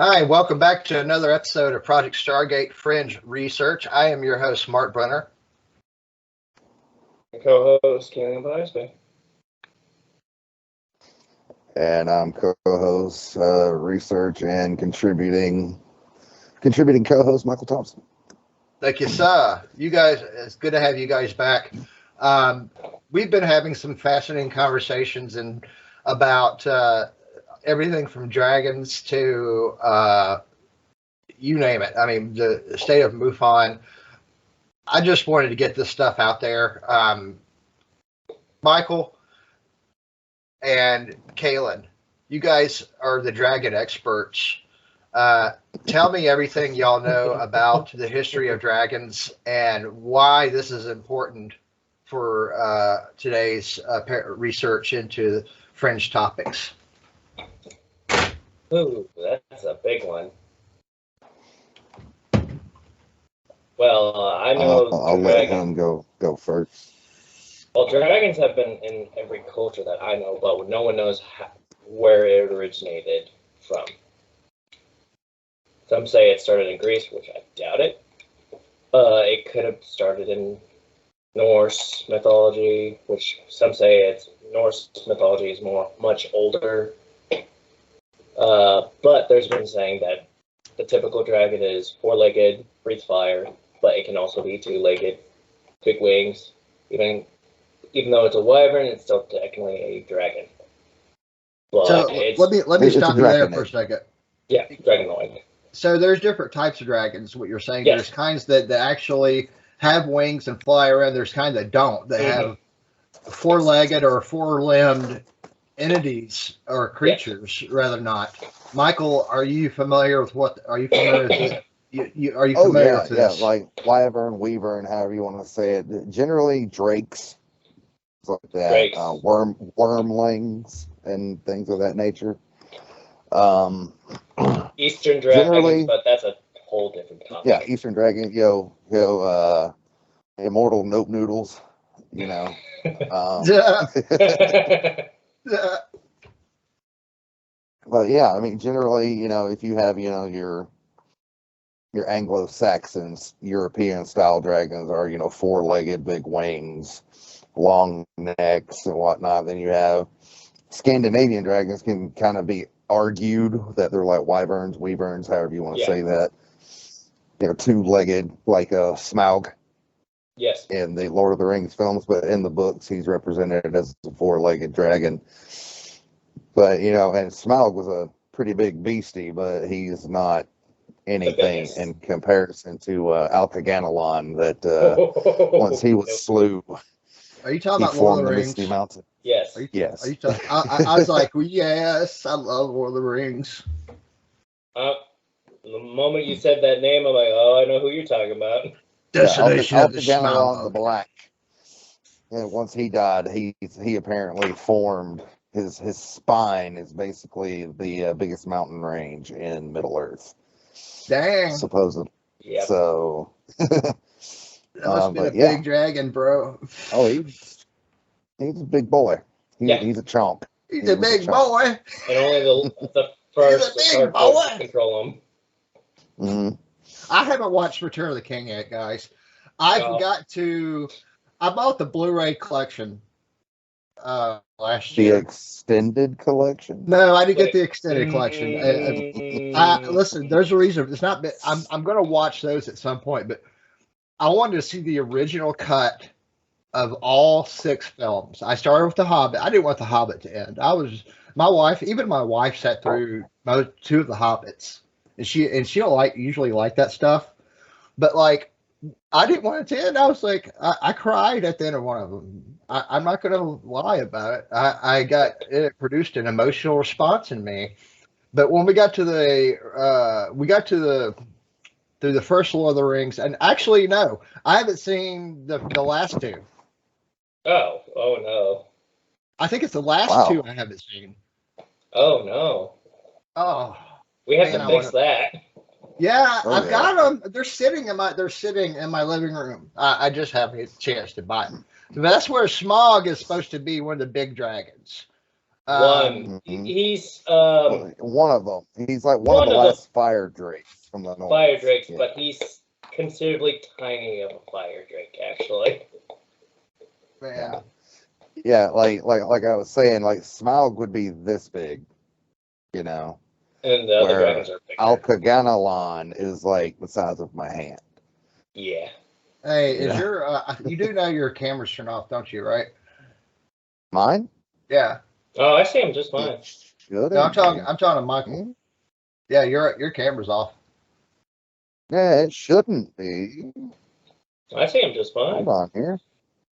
Hi, welcome back to another episode of Project Stargate Fringe Research. I am your host, Mark Brunner. Co-host Kenny Bisbee. And I'm co-host, research and contributing co-host Michael Thompson. Thank you, sir. You guys, it's good to have you guys back. We've been having some fascinating conversations about everything from dragons to you name it. I mean, the state of MUFON. I just wanted to get this stuff out there. Michael and Kaylin, you guys are the dragon experts. Tell me everything y'all know about the history of dragons and why this is important for today's research into fringe topics. Ooh, that's a big one. Well, I know I'll let him go first. Well, dragons have been in every culture that I know, but no one knows where it originated from. Some say it started in Greece, which I doubt it. It could have started in Norse mythology, which some say Norse mythology is much older. But there's been saying that the typical dragon is four-legged, breathes fire, but it can also be two-legged, big wings. Even though it's a wyvern, it's still technically a dragon. But so let me stop you there for a second. Yeah, dragonoid. So there's different types of dragons. What you're saying, yes. There's kinds that actually have wings and fly around. There's kinds that don't. That have four-legged or four-limbed entities or creatures, rather not. Michael, are you familiar with what? Are you familiar with it? Are you familiar with this? Yeah, like wyvern, weavern, however you want to say it. Generally, drakes, like that, wormlings, and things of that nature. Eastern dragons, but that's a whole different topic. Yeah, Eastern dragon, immortal nope noodles, you know. But yeah, I mean, generally, if you have, your Anglo-Saxons, European-style dragons are, four-legged, big wings, long necks and whatnot. Then you have Scandinavian dragons can kind of be argued that they're like wyverns, weaverns, however you want to say that. Two-legged, like Smaug. Yes. In the Lord of the Rings films, but in the books, he's represented as a four-legged dragon. But, and Smaug was a pretty big beastie, but he's not anything in comparison to Alcaganalon that once he was slew. Are you talking about Lord of the Rings? Misty Mountain. Yes. Yes. Are you I was like, well, yes, I love Lord of the Rings. The moment you said that name, I'm like, oh, I know who you're talking about. Destination of the Alcaganalon the Black. And once he died, he apparently formed his spine is basically the biggest mountain range in Middle Earth. Dang. Supposedly. Yep. So. That must be a big dragon, bro. Oh, he's a big boy. He's a chomp. He's a big boy. And only the first to control him. Mm-hmm. I haven't watched Return of the King yet, guys. I bought the Blu-ray collection last year. The extended collection? No, I didn't get the extended collection. Listen, there's a reason. It's not. I'm going to watch those at some point, but I wanted to see the original cut of all 6 films. I started with The Hobbit. I didn't want The Hobbit to end. My wife sat through 2 of The Hobbits, and she don't usually like that stuff, but like I didn't want it to end. I was like, I cried at the end of one of them. I'm not going to lie about it. It produced an emotional response in me. But when we got to through the first Lord of the Rings, and actually, no, I haven't seen the last 2. Oh no. I think it's the last 2 I haven't seen. Oh no. Oh. We have to fix that. Yeah, I've got them. They're sitting in my living room. I just haven't had a chance to buy them. But that's where Smaug is supposed to be one of the big dragons. One. Mhm. He's one of them. He's like one of the last fire drakes from the north. fire drakes, Yeah. but he's considerably tiny of a fire drake, actually. Man. Yeah, like I was saying, like Smaug would be this big, you know. And the other Where dragons are bigger. Alcaganalon is like the size of my hand. Yeah. Hey, is Yeah. your you do know your camera's turned off, don't you? Right? Mine? Yeah. Oh, I see him just fine. Should No, it I'm talking to Michael. be? Yeah, your camera's off. Yeah, it shouldn't be. I see him just fine. Hold on here.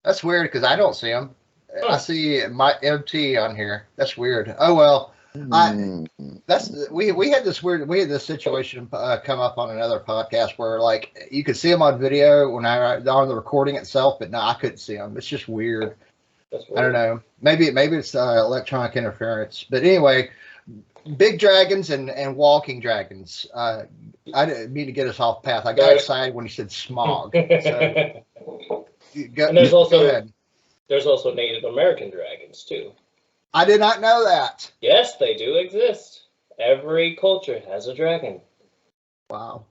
That's weird because I don't see him. Huh. I see my MT on here. That's weird. Oh well. We had this situation come up on another podcast where like you could see him on video when on the recording itself, but no, I couldn't see him. It's just weird. That's weird. I don't know. Maybe it's electronic interference. But anyway, big dragons and walking dragons. I didn't mean to get us off path. I got excited when he said smog. So And there's also go ahead. There's also Native American dragons too. I did not know that. Yes, they do exist. Every culture has a dragon. Wow.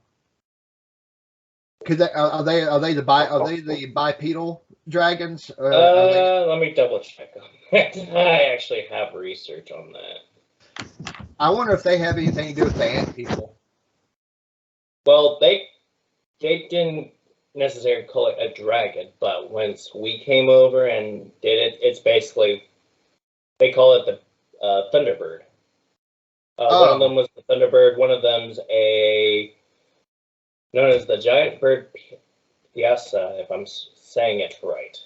Are they the bipedal dragons? Let me double check on that. I actually have research on that. I wonder if they have anything to do with the ant people. Well, they didn't necessarily call it a dragon, but once we came over and did it, it's basically they call it the Thunderbird. One of them was the Thunderbird. One of them's known as the giant bird Piasa, if I'm saying it right.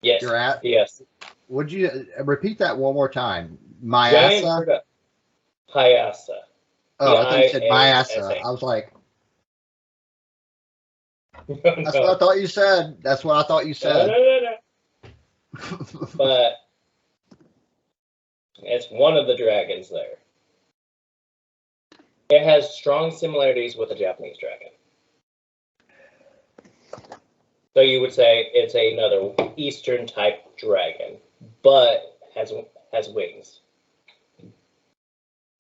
Yes. Yes. Would you repeat that one more time? Giant Myasa? bird Piasa. Oh, I thought you said Myasa. I was like, that's what I thought you said. That's what I thought you said. No. But it's one of the dragons there. It has strong similarities with the Japanese dragon. So you would say it's another Eastern type dragon, but has wings.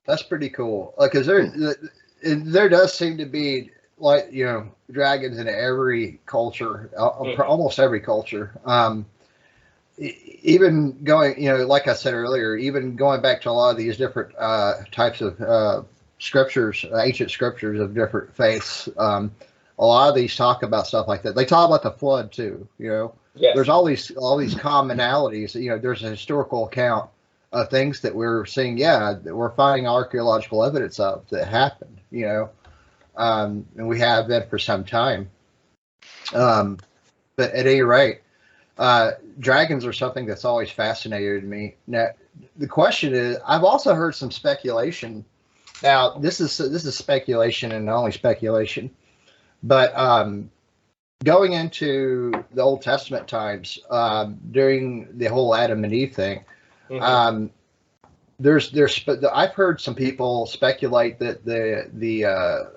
That's pretty cool. Because there does seem to be dragons in every culture, almost every culture. Even going, like I said earlier, even going back to a lot of these different types of scriptures, ancient scriptures of different faiths. A lot of these talk about stuff like that. They talk about the flood too. Yes. There's all these commonalities. There's a historical account of things that we're seeing. Yeah, that we're finding archaeological evidence of that happened. And we have been for some time. But at any rate, dragons are something that's always fascinated me. Now, the question is, I've also heard some speculation. Now, this is speculation and only speculation, but going into the Old Testament times, during the whole Adam and Eve thing, mm-hmm. I've heard some people speculate that the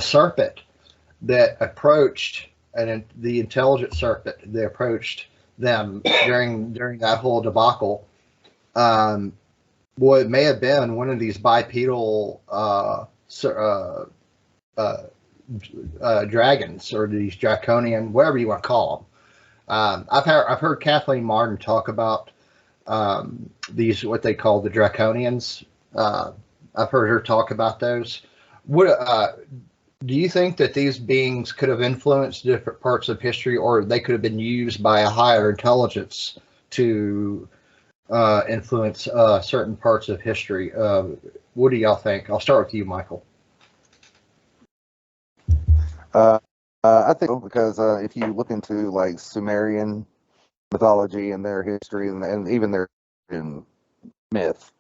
serpent that approached the intelligent serpent that approached them during that whole debacle, what may have been one of these bipedal dragons, or these draconian, whatever you want to call them. I've heard Kathleen Martin talk about these, what they call the draconians. I've heard her talk about those. Do you think that these beings could have influenced different parts of history, or they could have been used by a higher intelligence to influence certain parts of history? What do y'all think? I'll start with you, Michael. I think so, because if you look into like Sumerian mythology and their history and even their myth,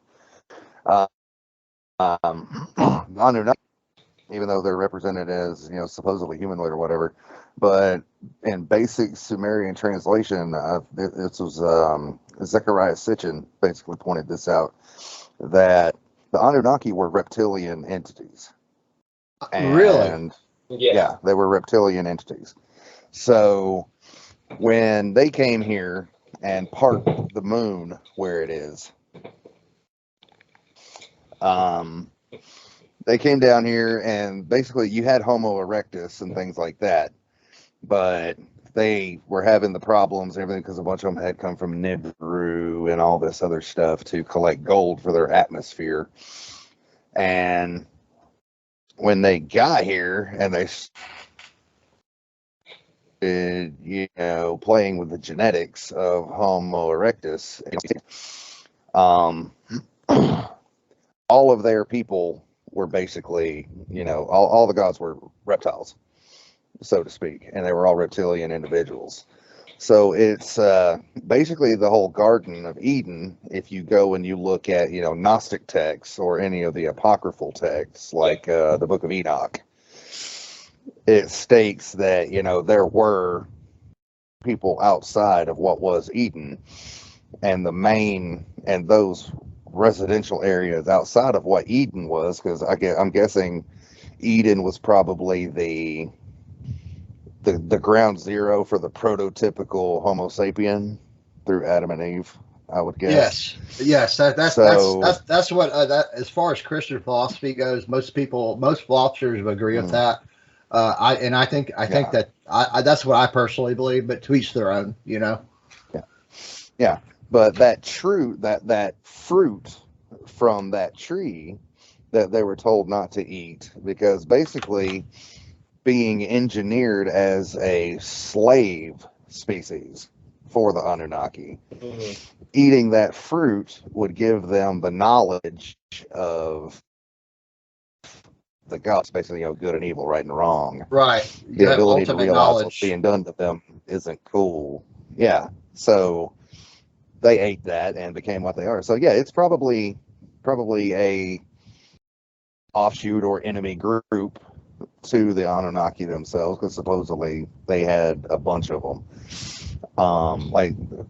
Anunnaki, even though they're represented as supposedly humanoid or whatever, but in basic Sumerian translation, this was Zechariah Sitchin basically pointed this out, that the Anunnaki were reptilian entities. Really? Yeah, they were reptilian entities. So when they came here and park the moon where it is. They came down here, and basically you had Homo erectus and things like that, but they were having the problems and everything because a bunch of them had come from Nibiru and all this other stuff to collect gold for their atmosphere. And when they got here and they started, playing with the genetics of Homo erectus, all of their people were basically, all the gods were reptiles, so to speak, and they were all reptilian individuals. So it's basically the whole Garden of Eden. If you go and you look at, Gnostic texts or any of the apocryphal texts, like the Book of Enoch, it states that, there were people outside of what was Eden, and those residential areas outside of what Eden was, because I'm guessing Eden was probably the ground zero for the prototypical Homo sapien through Adam and Eve, I would guess. Yes. That's what that, as far as Christian philosophy goes, most philosophers would agree with that. I think that that's what I personally believe, but to each their own, Yeah. But that fruit from that tree that they were told not to eat, because basically being engineered as a slave species for the Anunnaki, eating that fruit would give them the knowledge of the gods, basically, good and evil, right and wrong. Right. The ability to realize what's being done to them isn't cool. Yeah. So they ate that and became what they are. So yeah, it's probably a offshoot or enemy group to the Anunnaki themselves, because supposedly they had a bunch of them.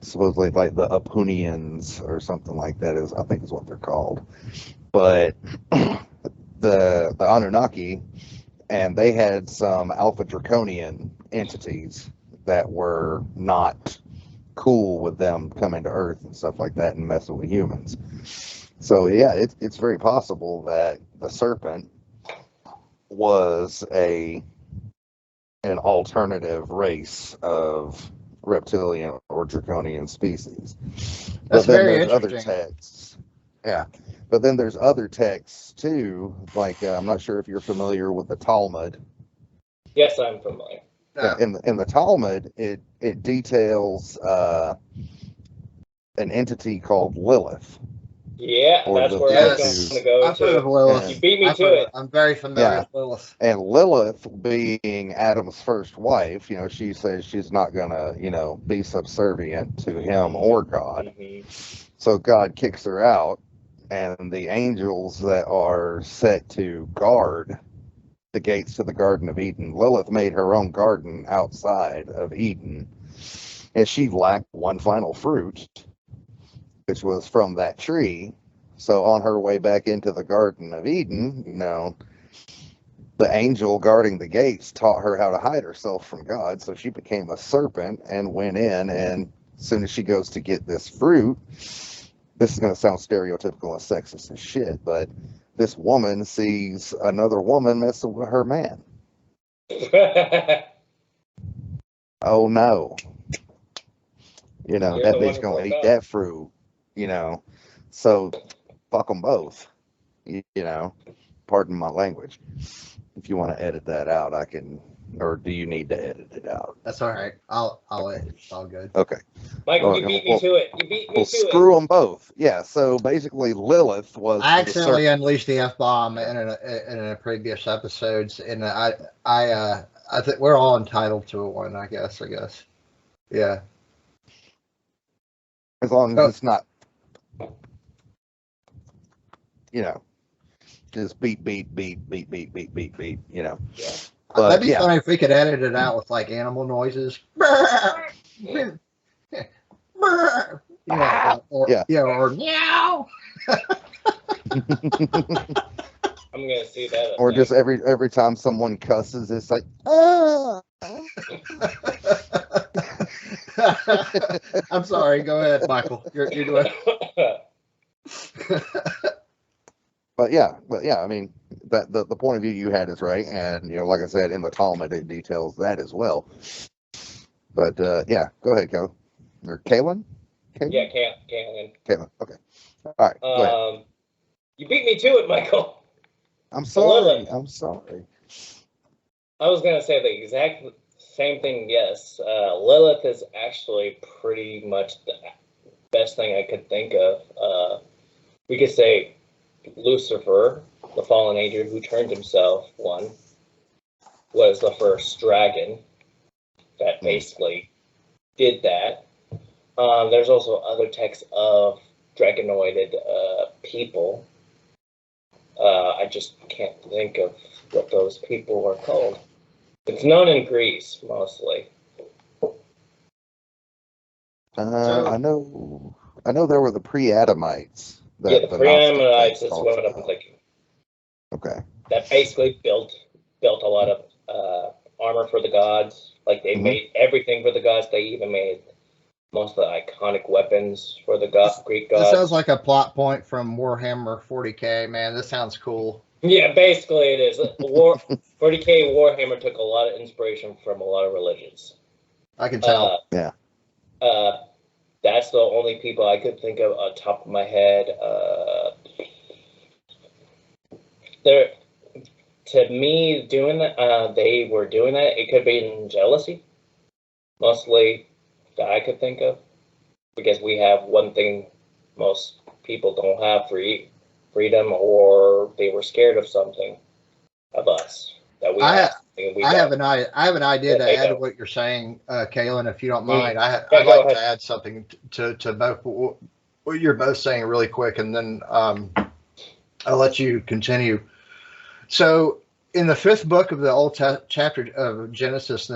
Supposedly like the Apunians or something like that I think is what they're called. But the Anunnaki, and they had some Alpha Draconian entities that were not cool with them coming to Earth and stuff like that and messing with humans. So yeah, it's very possible that the serpent was an alternative race of reptilian or draconian species. That's very there's interesting. Other texts. Yeah. But then there's other texts too, like I'm not sure if you're familiar with the Talmud. Yes, I'm familiar. Yeah. In the Talmud, it details an entity called Lilith. Yeah, that's where I was going to go. I've heard of Lilith. You beat me to it. I'm very familiar with Lilith. And Lilith, being Adam's first wife, she says she's not going to, be subservient to him or God. So God kicks her out, and the angels that are set to guard the gates to the Garden of Eden, Lilith made her own garden outside of Eden, and she lacked one final fruit, which was from that tree. So on her way back into the Garden of Eden, the angel guarding the gates taught her how to hide herself from God. So she became a serpent and went in, and as soon as she goes to get this fruit, this is going to sound stereotypical and sexist as shit, but this woman sees another woman messing with her man. Oh no. That bitch going to eat that fruit. So fuck them both, pardon my language. If you want to edit that out, I can, or do you need to edit it out? That's all right. I'll edit. It's all good. Okay. Michael, you beat me to it. You beat me to it. Screw them both. Yeah. So basically Lilith was. I accidentally unleashed the F-bomb in a previous episodes, and I think we're all entitled to one, I guess. Yeah. As long as it's not, just beep, beep, beep, beep, beep, beep, beep, beep, Yeah. But, that'd be funny if we could edit it out with like animal noises. Or meow. I'm gonna see that. Or just every time someone cusses, it's like, I'm sorry. Go ahead, Michael. You're doing. But yeah, I mean, that the point of view you had is right, and like I said, in the Talmud it details that as well. But yeah, go ahead, Kalen. Or Kalen? Yeah, Kalen. Kalen. Okay. All right. Go ahead. You beat me to it, Michael. I'm sorry. I'm sorry. I was gonna say the exact same thing. Yes, Lilith is actually pretty much the best thing I could think of. We could say Lucifer, the fallen angel who turned himself one, was the first dragon that basically did that. There's also other texts of dragonoided people. I just can't think of what those people are called. It's known in Greece, mostly. I know there were the pre-Adamites. Yeah, the pre-Adamites is what I'm thinking. Okay. That basically built a lot of armor for the gods. Like, they made everything for the gods. They even made most of the iconic weapons for the Greek gods. This sounds like a plot point from Warhammer 40K, man. This sounds cool. Yeah, basically it is. 40K Warhammer took a lot of inspiration from a lot of religions. I can tell. Yeah. That's the only people I could think of on top of my head. To me, doing that, they were doing that. It could be in jealousy, mostly, that I could think of, because we have one thing most people don't have: freedom, or they were scared of something of us that we have. I have an idea to add to what you're saying, Kalen, if you don't mind. I'd like to add something to both what you're both saying really quick, and then I'll let you continue. So, in the 5th book of the chapter of Genesis in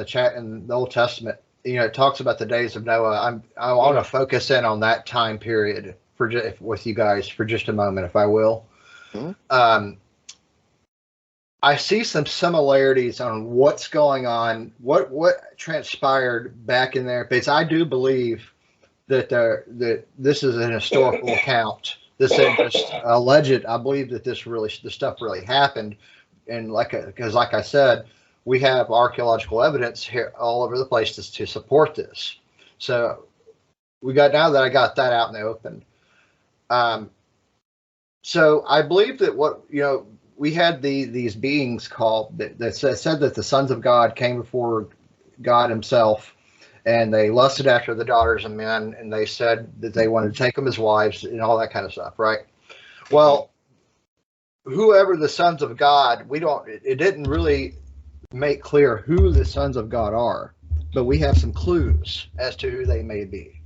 the Old Testament, it talks about the days of Noah. I want to focus in on that time period with you guys for just a moment, if I will. Mm-hmm. I see some similarities on what's going on, what transpired back in there, because I do believe that this is an historical account. This isn't just alleged. I believe that this stuff really happened, and because like I said, we have archaeological evidence here all over the place to support this. So now that I got that out in the open. So I believe that we had these beings called that said that the sons of God came before God himself, and they lusted after the daughters of men, and they said that they wanted to take them as wives and all that kind of stuff, right? Well, whoever the sons of God, it didn't really make clear who the sons of God are, but we have some clues as to who they may be.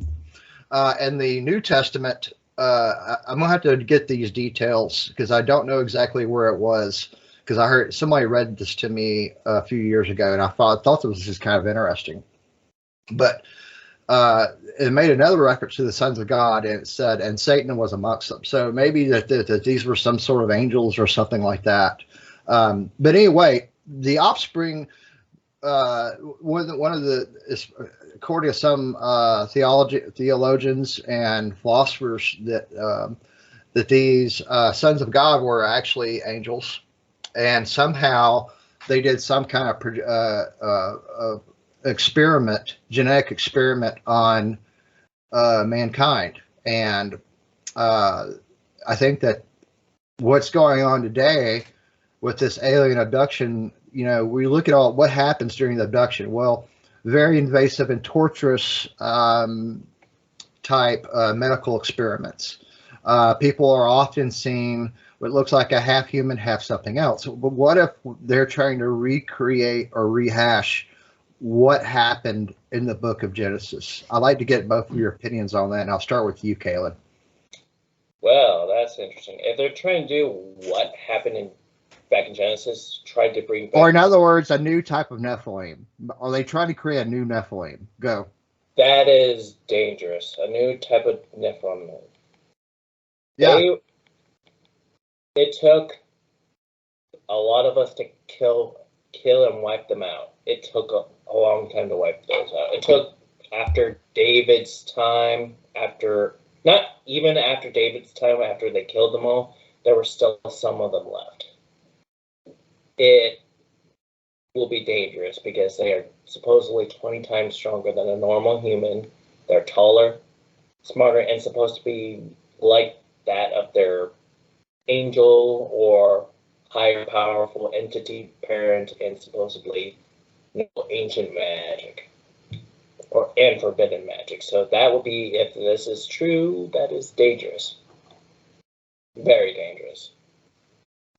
In the New Testament, I'm gonna have to get these details because I don't know exactly where it was, because I heard somebody read this to me a few years ago, and I thought it was just kind of interesting. But it made another reference to the sons of God, and it said, and Satan was amongst them. So maybe that these were some sort of angels or something like that. But anyway, the offspring one of the, according to some theologians and philosophers, that these sons of God were actually angels, and somehow they did some kind of genetic experiment on mankind. And I think that what's going on today with this alien abduction, we look at what happens during the abduction. Well, very invasive and torturous type medical experiments. People are often seeing what looks like a half human, half something else. But what if they're trying to recreate or rehash what happened in the book of Genesis? I'd like to get both of your opinions on that, and I'll start with you, Kalen. Well, that's interesting. If they're trying to do what happened back in Genesis, tried to bring back... Or in other words, a new type of Nephilim. Are they trying to create a new Nephilim? Go. That is dangerous. A new type of Nephilim. Yeah. It took a lot of us to kill and wipe them out. It took a long time to wipe those out. It took after David's time, not even after David's time, after they killed them all, there were still some of them left. It will be dangerous because they are supposedly 20 times stronger than a normal human. They're taller, smarter, and supposed to be like that of their angel or higher powerful entity parent, and supposedly ancient magic and forbidden magic. So that will be, if this is true, that is dangerous. Very dangerous.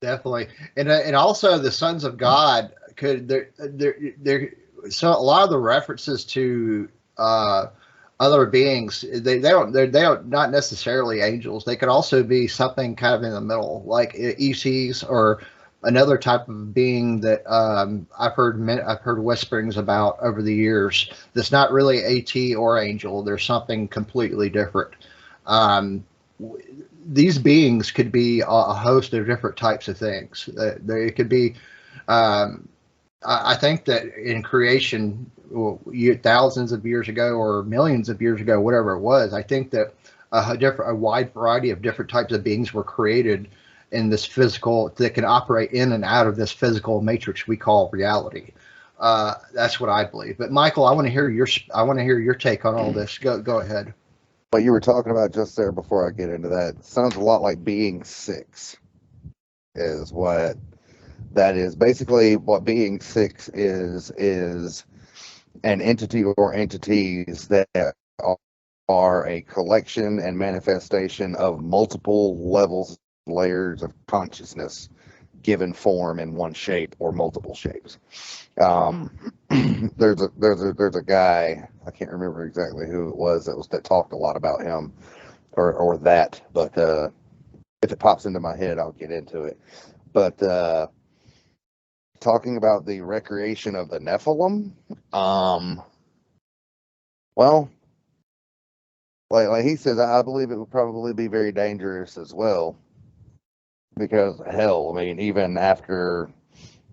Definitely, and also the sons of God could there so a lot of the references to other beings they don't not necessarily angels. They could also be something kind of in the middle, like ECs or another type of being that I've heard whisperings about over the years. That's not really AT or angel. There's something completely different. These beings could be a host of different types of things. They could be. I think that in creation, thousands of years ago or millions of years ago, whatever it was, I think that a wide variety of different types of beings were created in this physical that can operate in and out of this physical matrix we call reality. That's what I believe. But Michael, I want to hear your take on all this. Go ahead. What you were talking about just there before I get into that sounds a lot like being six, is what that is. Basically, what being six is an entity or entities that are a collection and manifestation of multiple levels, layers of consciousness given form in one shape or multiple shapes. There's a guy, I can't remember exactly who it was that talked a lot about him or that, but if it pops into my head, I'll get into it. But talking about the recreation of the Nephilim, well, like he says, I believe it would probably be very dangerous as well. Because hell, I mean, even after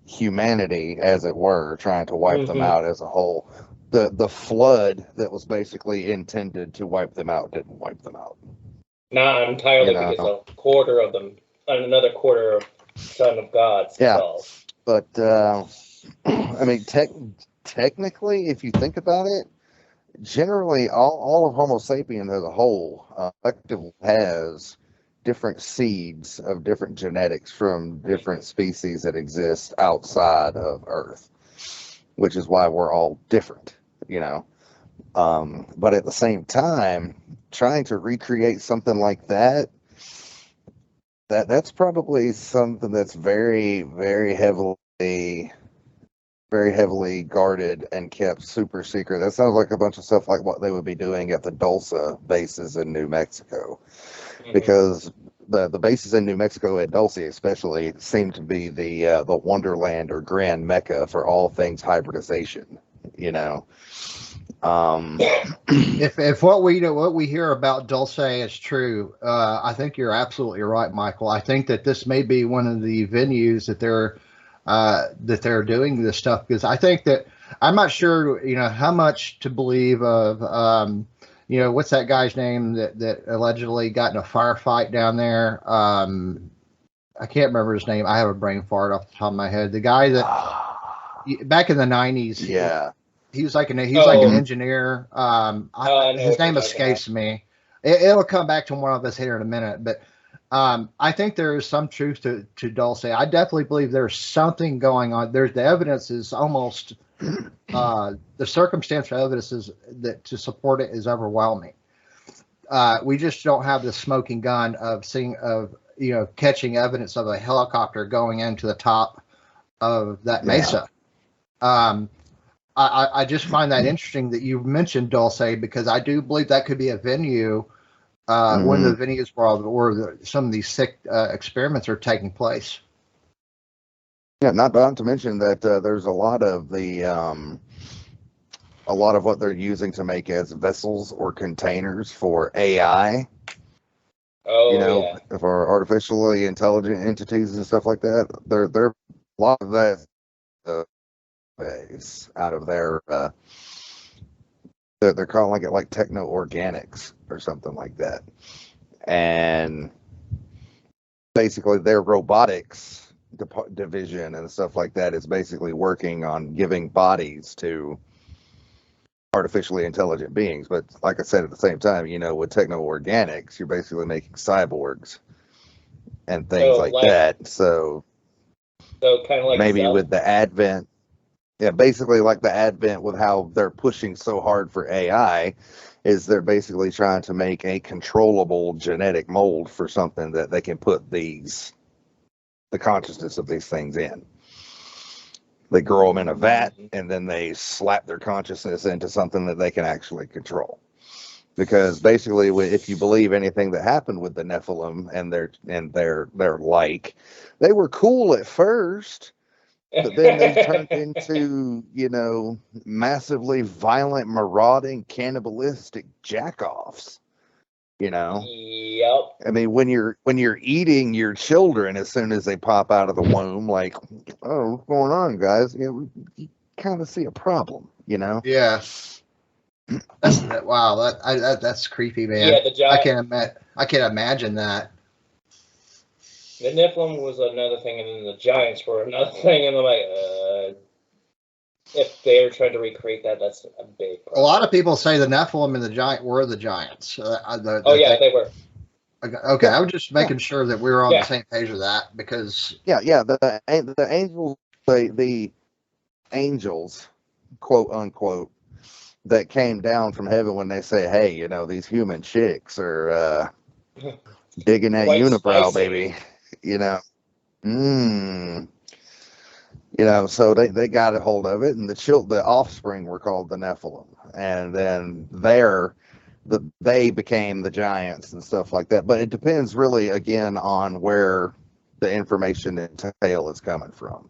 humanity, as it were, trying to wipe them out as a whole, the flood that was basically intended to wipe them out didn't wipe them out. Not entirely, because a quarter of them, another quarter of Son of God's fell. But I mean, technically, if you think about it, generally all of Homo sapiens as a whole collectively has different seeds of different genetics from different species that exist outside of Earth, which is why we're all different, but at the same time, trying to recreate something like that's probably something that's very, very heavily guarded and kept super secret. That sounds like a bunch of stuff like what they would be doing at the Dulce bases in New Mexico. Because the bases in New Mexico at Dulce especially seem to be the wonderland or grand mecca for all things hybridization. If what we hear about Dulce is true, I think you're absolutely right, Michael. I think that this may be one of the venues that they're doing this stuff, because I think that I'm not sure how much to believe of. What's that guy's name that allegedly got in a firefight down there? I can't remember his name. I have a brain fart off the top of my head. The guy that back in the 90s, he was like an engineer. His name escapes me. It'll come back to one of us here in a minute. But I think there is some truth to Dulce. I definitely believe there's something going on. The evidence is almost. The circumstantial evidence to support it is overwhelming. We just don't have the smoking gun of catching evidence of a helicopter going into the top of that mesa. I just find that interesting that you mentioned Dulce, because I do believe that could be a venue, one of the venues where some of these sick experiments are taking place. Yeah, not to mention that there's a lot of what they're using to make as vessels or containers for AI. For artificially intelligent entities and stuff like that. They're a lot of that out of their They're calling it like techno organics or something like that. And basically their robotics division and stuff like that is basically working on giving bodies to artificially intelligent beings. But like I said, at the same time, with techno organics, you're basically making cyborgs and things like that. So kind of like maybe with the advent, basically like the advent with how they're pushing so hard for AI, is they're basically trying to make a controllable genetic mold for something that they can put the consciousness of these things in. They grow them in a vat, and then they slap their consciousness into something that they can actually control. Because basically, if you believe anything that happened with the Nephilim and their like, they were cool at first, but then they turned into, massively violent, marauding, cannibalistic jackoffs. Yep. I mean, when you're eating your children as soon as they pop out of the womb, like, oh, what's going on, guys? You kind of see a problem, Yeah. Wow. That's creepy, man. Yeah, the giant. I can't imagine that. The Nephilim was another thing, and then the giants were another thing, and I'm like, if they're trying to recreate that, that's a big problem. A lot of people say the Nephilim and the giant were the giants. They were. Okay, I was just making sure that we were on the same page with that, because the angels, the angels, quote unquote, that came down from heaven when they say, hey, these human chicks are digging that unibrow, baby, so they got a hold of it, and the offspring were called the Nephilim, and then they became the giants and stuff like that. But it depends really, again, on where the information and tale is coming from.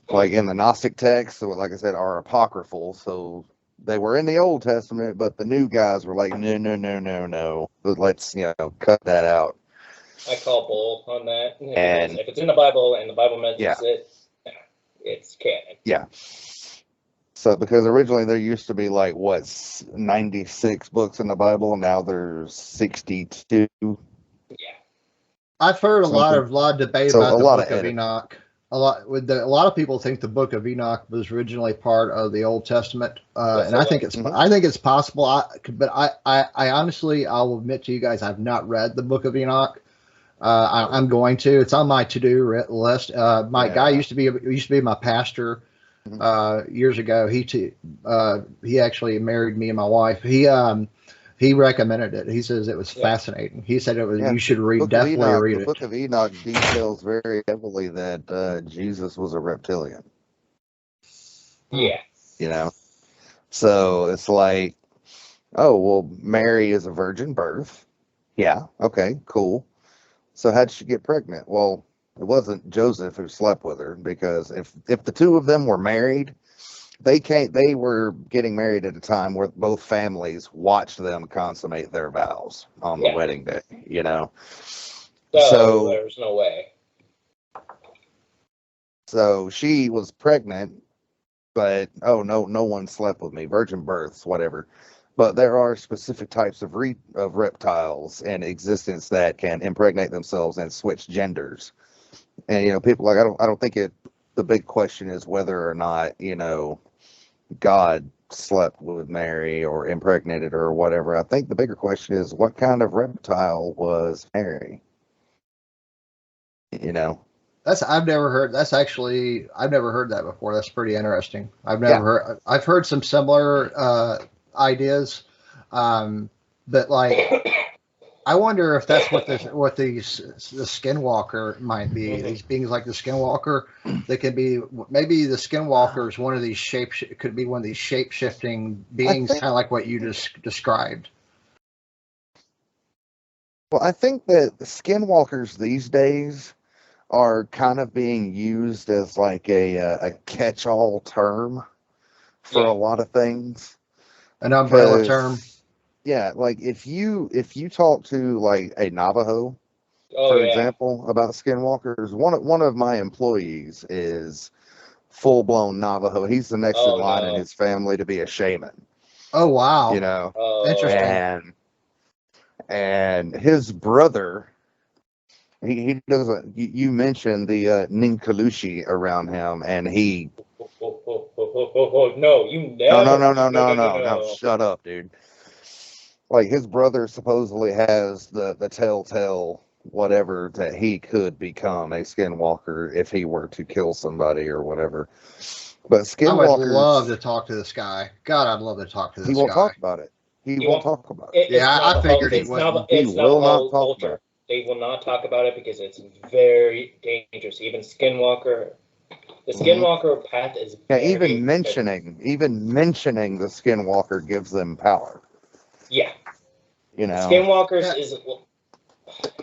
Like in the Gnostic texts, so like I said, are apocryphal, so they were in the Old Testament, but the new guys were like, no, let's cut that out. I call bull on that. And if it's in the Bible and the Bible mentions it, it's canon. Yeah. So because originally there used to be 96 books in the Bible, and now there's 62. Yeah. I've heard a lot of debate about the Book of Enoch. A lot of people think the Book of Enoch was originally part of the Old Testament, and I think it's possible. But I honestly, I'll admit to you guys, I've not read the Book of Enoch. I'm going to. It's on my to-do list. My guy used to be my pastor years ago. He actually married me and my wife. He recommended it. He says it was fascinating. He said you should definitely read it. The Book of Enoch details very heavily that Jesus was a reptilian. Yeah. So it's like, oh, well, Mary is a virgin birth. Yeah. Okay, cool. So how did she get pregnant? Well, it wasn't Joseph who slept with her, because if the two of them were married, they were getting married at a time where both families watched them consummate their vows on the wedding day, So there's no way. So she was pregnant, but no one slept with me. Virgin births, whatever. But there are specific types of reptiles in existence that can impregnate themselves and switch genders. And people I don't think the big question is whether or not God slept with Mary or impregnated her or whatever. I think the bigger question is, what kind of reptile was Mary? I've never heard that before. That's pretty interesting. I've heard some similar ideas, but I wonder if that's what the skinwalker might be. These beings like the skinwalker, they could be, maybe the skinwalker is one of these could be one of these shape shifting beings, kind of like what you just described. Well, I think that the skinwalkers these days are kind of being used as like a catch-all term for a lot of things. An umbrella term. Yeah, like if you talk to like a Navajo, for example, about skinwalkers, one of my employees is full blown Navajo. He's the next in line in his family to be a shaman. Oh wow. You know, Interesting. and his brother. He doesn't. You mentioned the Ninkalushi around him, and he. No, you No, no, never. no, no, No, no, no, no, no, no. no. Shut up, dude. Like his brother supposedly has the telltale whatever that he could become a skinwalker if he were to kill somebody or whatever. But I would love to skinwalkers, talk to this guy. God, I'd love to talk to he this won't guy. talk about it. He You won't won't. talk about it. Yeah, I figured he It's not. wouldn't. He It's not will not all talk about culture. it. They will not talk about it because it's very dangerous. Even Skinwalker, the Mhm. Skinwalker path is Yeah, very. even mentioning the skinwalker gives them power. Yeah, You know, Skinwalkers Yeah, is.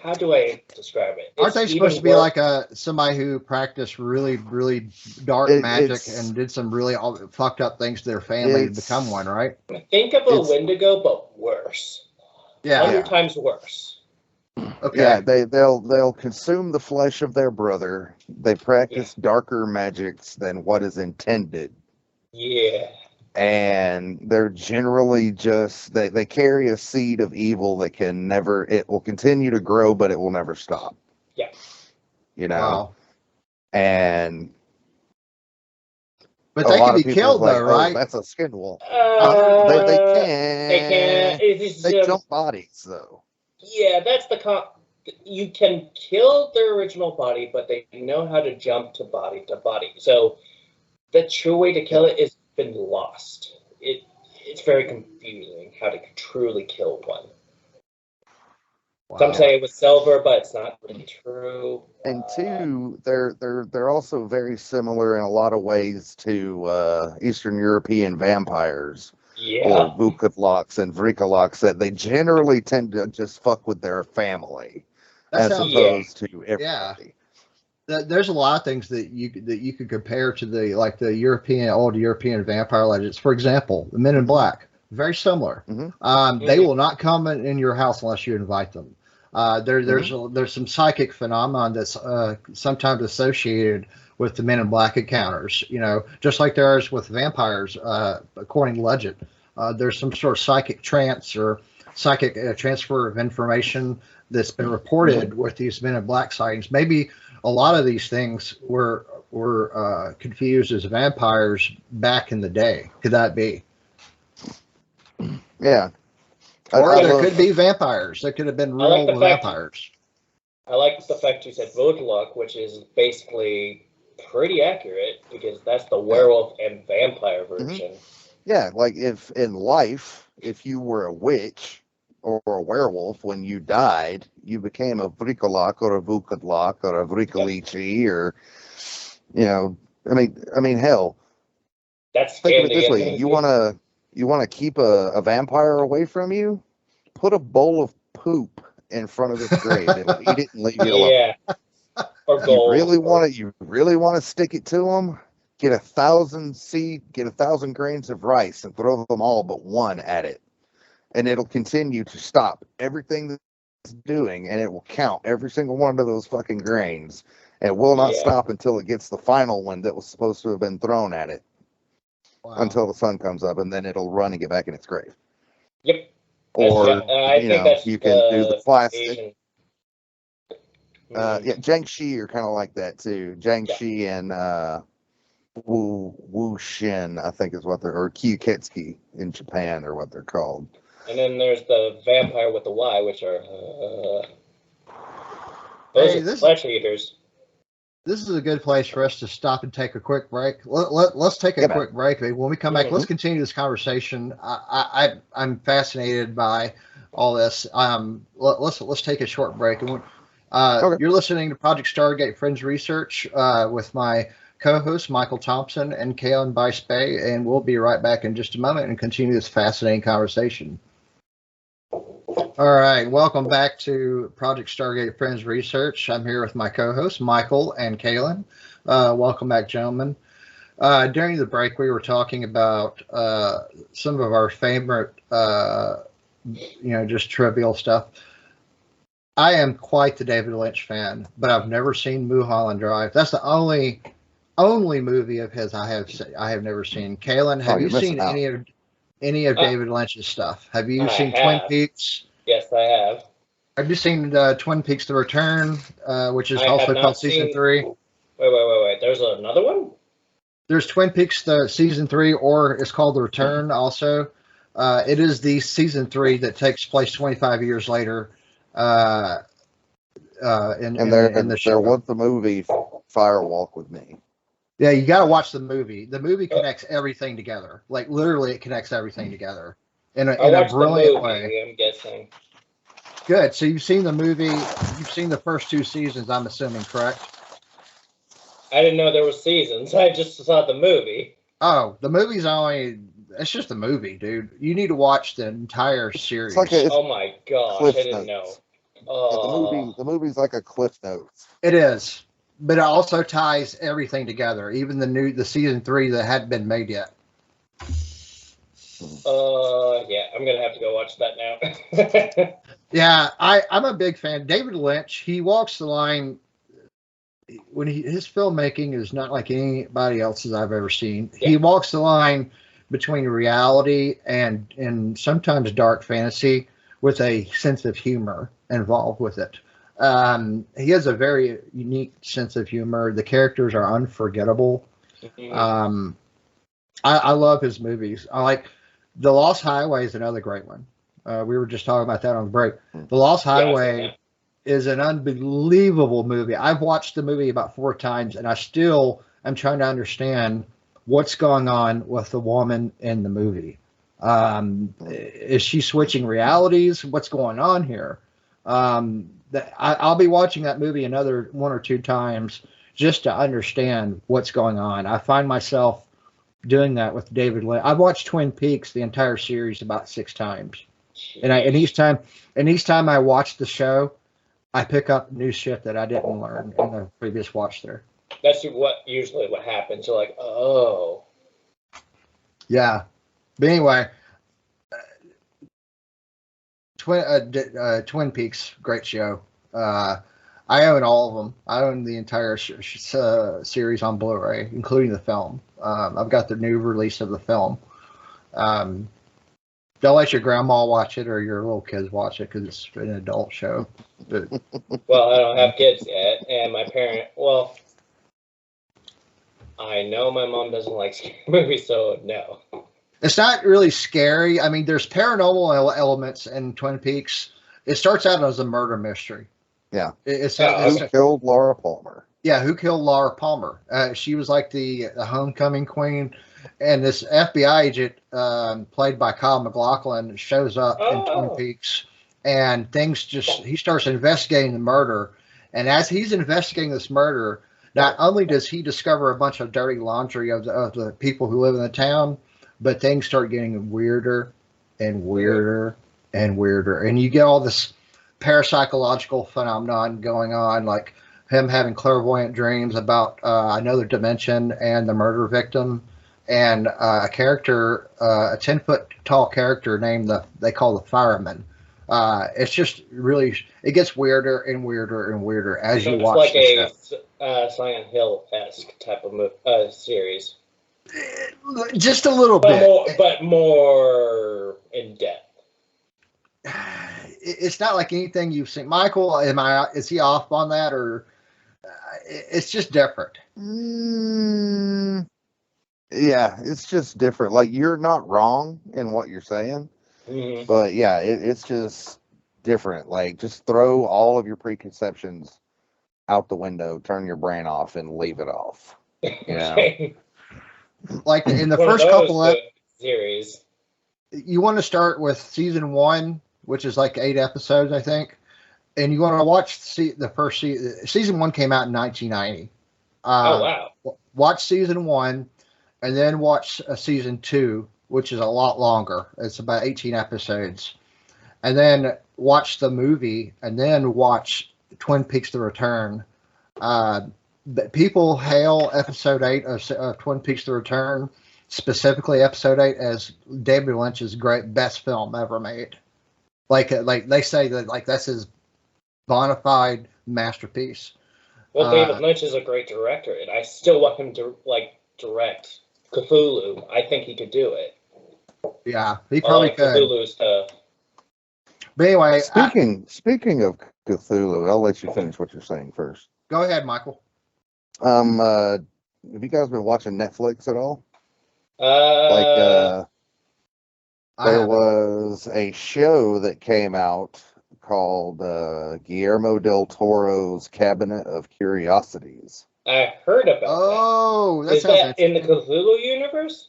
How do I describe it? aren't It's they supposed to even be worse. like somebody who practiced really, really dark magic it's and did some really fucked up things to their family to become one, it's right? Think of a it's Wendigo, but worse. Yeah. 100 times yeah. worse. Yeah, Okay. they'll consume the flesh of their brother. They Yeah. practice darker magics than what is intended. Yeah. And they're generally just they carry a seed of evil that can never it will continue to grow, but it will never stop. Yeah. You know? Wow. And But a they could lot of be people killed though, like, oh, right? that's a skinwalker. Uh, They They can. can It's they jump bodies though. yeah, that's the you can kill their original body, but they know how to jump to body to body. So the true way to kill it has been lost. It's very confusing how to truly kill one. Some wow. say it was silver, but it's not really true. And two, they're also very similar in a lot of ways to Eastern European vampires or Yeah. Vukatlaks and Vrikalaks that they generally tend to just fuck with their family That as sounds Yeah. opposed to yeah. everybody. There's a lot of things that you could compare to the old European vampire legends. For example, the Men in Black, very similar. Hmm. They Mhm. will not come in your house unless you invite them. There's some psychic phenomenon that's sometimes associated with the Men in Black encounters. You know, just like there is with vampires, according to legend. There's some sort of psychic trance or psychic transfer of information that's been reported with these Men in Black sightings. Maybe a lot of these things were confused as vampires back in the day. Could that be? Yeah, Or I there love. could be vampires. There could have been I like real the fact vampires. you said Vodaluk, which is basically pretty accurate because that's the Yeah. werewolf and vampire Mhm. version. Yeah, like if in life, if you were a witch or a werewolf when you died, you became a Vrikolak or a Vukatlak or a Vrikalichi or you know, I mean, hell, That's think of it this way: Scandian. you wanna keep a vampire away from you, put a bowl of poop in front of its grave. It'll eat it and leave you alone. Yeah. Or gold. You really want to stick it to them? Get 1,000 grains of rice and throw them all but one at it, and it'll continue to stop everything that it's doing, and it will count every single one of those fucking grains. And it will not Yeah. stop until it gets the final one that was supposed to have been thrown at it Wow. until the sun comes up, and then it'll run and get back in its grave. Yep. Or I think that's you can do the classic. Asian. Yeah, Jiangxi are kind of like that too. Jiangxi Yeah. and Wu Shin, I think is what they're, or Kyuketsuki in Japan are what they're called. And then there's the vampire with the Y, which are those Hey, are flesh eaters. this is a good place for us to stop and take a quick break. Let's take a Yeah, man. quick break. When we come back, let's continue this conversation. I'm fascinated by all this. Let's take a short break. And Okay. you're listening to Project Stargate Friends Research with my co-host Michael Thompson and Kalen Bice Bay, and we'll be right back in just a moment and continue this fascinating conversation. All right, welcome back to Project Stargate Friends Research. I'm here with my co-hosts, Michael and Kalen. Welcome back, gentlemen. During the break, we were talking about some of our favorite, just trivial stuff. I am quite the David Lynch fan, but I've never seen Mulholland Drive. That's the only movie of his I have never seen. Kalen, have you seen any of? any of David Lynch's stuff? Have you I seen have. Twin Peaks? Yes, I have. Have you seen Twin Peaks: The Return, which is I also have not called Season seen- 3? Wait. There's another one? There's Twin Peaks: The Season 3, or it's called The Return. Also, it is the Season 3 that takes place 25 years later. In the show. There was the movie Fire Walk with Me. Yeah, you got to watch the movie. The movie connects everything together. Like literally, it connects everything together in a brilliant way. I'm guessing. Good. So you've seen the movie. You've seen the first 2 seasons. I'm assuming, correct? I didn't know there were seasons. I just saw the movie. Oh, the movie's only. It's just a movie, dude. You need to watch the entire series. Oh my gosh, I didn't know. Yeah, the movie's like a Cliff Notes. It is, but it also ties everything together. Even the season 3 that hadn't been made yet. Yeah, I'm gonna have to go watch that now. Yeah, I'm a big fan. David Lynch, he walks the line when his filmmaking is not like anybody else's I've ever seen. Yeah. He walks the line between reality and sometimes dark fantasy with a sense of humor involved with it. He has a very unique sense of humor. The characters are unforgettable. Mm-hmm. I love his movies. I like The Lost Highway is another great one. We were just talking about that on the break. The Lost Highway is an unbelievable movie. I've watched the movie about 4 times, and I still am trying to understand what's going on with the woman in the movie. Is she switching realities? What's going on here? I'll be watching that movie another 1 or 2 times just to understand what's going on. I find myself doing that with David Lynch. I've watched Twin Peaks, the entire series, about 6 times. And each time I watch the show, I pick up new shit that I didn't learn in the previous watch there. That's usually what happens. You're like, oh. Yeah. But anyway, Twin Peaks, great show. I own all of them. I own the entire series on Blu-ray, including the film. I've got the new release of the film. Don't let your grandma watch it or your little kids watch it because it's an adult show. But, well, I don't have kids yet, and my parent. Well, I know my mom doesn't like scary movies, so no. It's not really scary. I mean, there's paranormal elements in Twin Peaks. It starts out as a murder mystery. Yeah. Who killed Laura Palmer? Yeah, who killed Laura Palmer? She was like the homecoming queen. And this FBI agent, played by Kyle MacLachlan, shows up in Twin Peaks. And he starts investigating the murder. And as he's investigating this murder, not only does he discover a bunch of dirty laundry of the people who live in the town, but things start getting weirder and weirder and weirder. And you get all this parapsychological phenomenon going on, like him having clairvoyant dreams about another dimension and the murder victim, and a character, a 10-foot tall character named they call the Fireman. It's just really, it gets weirder and weirder and weirder as you watch the show. It's like a Silent Hill-esque type of series. Just a little bit, but more in depth. It's not like anything you've seen. Michael, is he off on that, or it's just different? Yeah, it's just different. Like, you're not wrong in what you're saying, but yeah, it's just different. Like, just throw all of your preconceptions out the window, turn your brain off, and leave it off. You know? Like in the first couple of series, you want to start with season 1, which is like 8 episodes, I think, and you want to watch the first season. Season 1 came out in 1990. Oh wow! Watch season 1, and then watch season 2, which is a lot longer. It's about 18 episodes, and then watch the movie, and then watch Twin Peaks: The Return. People hail episode 8 of Twin Peaks: The Return, specifically episode 8, as David Lynch's best film ever made. Like they say that that's his bona fide masterpiece. Well, David Lynch is a great director, and I still want him to direct Cthulhu. I think he could do it. Yeah, he probably could. Cthulhu stuff. But anyway, Speaking of Cthulhu, I'll let you finish what you're saying first. Go ahead, Michael. Have you guys been watching Netflix at all? There was a show that came out called Guillermo del Toro's Cabinet of Curiosities. I heard about that. Oh, Is that in the Cthulhu universe?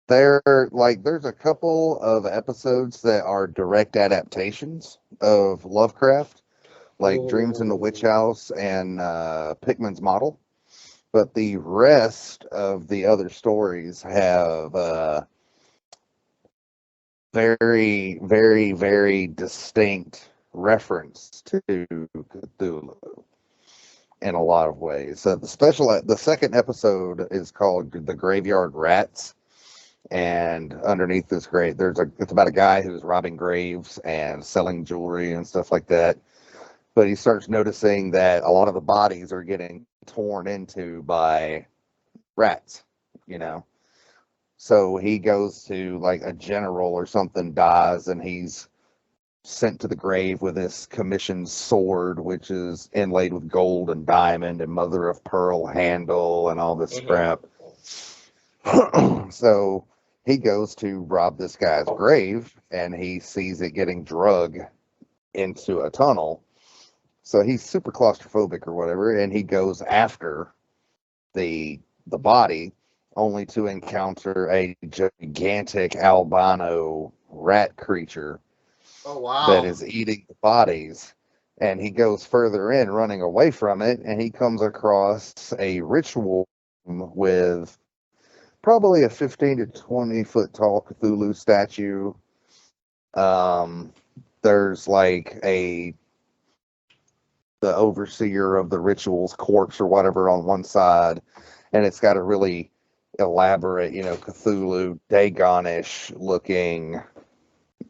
There's a couple of episodes that are direct adaptations of Lovecraft, like Dreams in the Witch House and Pickman's Model. But the rest of the other stories have very, very, very distinct reference to Cthulhu in a lot of ways. So the second episode is called The Graveyard Rats. And underneath this grave, it's about a guy who's robbing graves and selling jewelry and stuff like that. But he starts noticing that a lot of the bodies are getting torn into by rats, you know. So he goes to, like, a general or something dies, and he's sent to the grave with this commissioned sword, which is inlaid with gold and diamond and mother of pearl handle and all this crap. So he goes to rob this guy's grave, and he sees it getting drug into a tunnel. So he's super claustrophobic or whatever, and he goes after the body, only to encounter a gigantic albino rat creature that is eating the bodies. And he goes further in, running away from it, and he comes across a ritual with probably a 15 to 20 foot tall Cthulhu statue. There's like the overseer of the ritual's corpse or whatever on one side, and it's got a really elaborate, Cthulhu Dagon-ish looking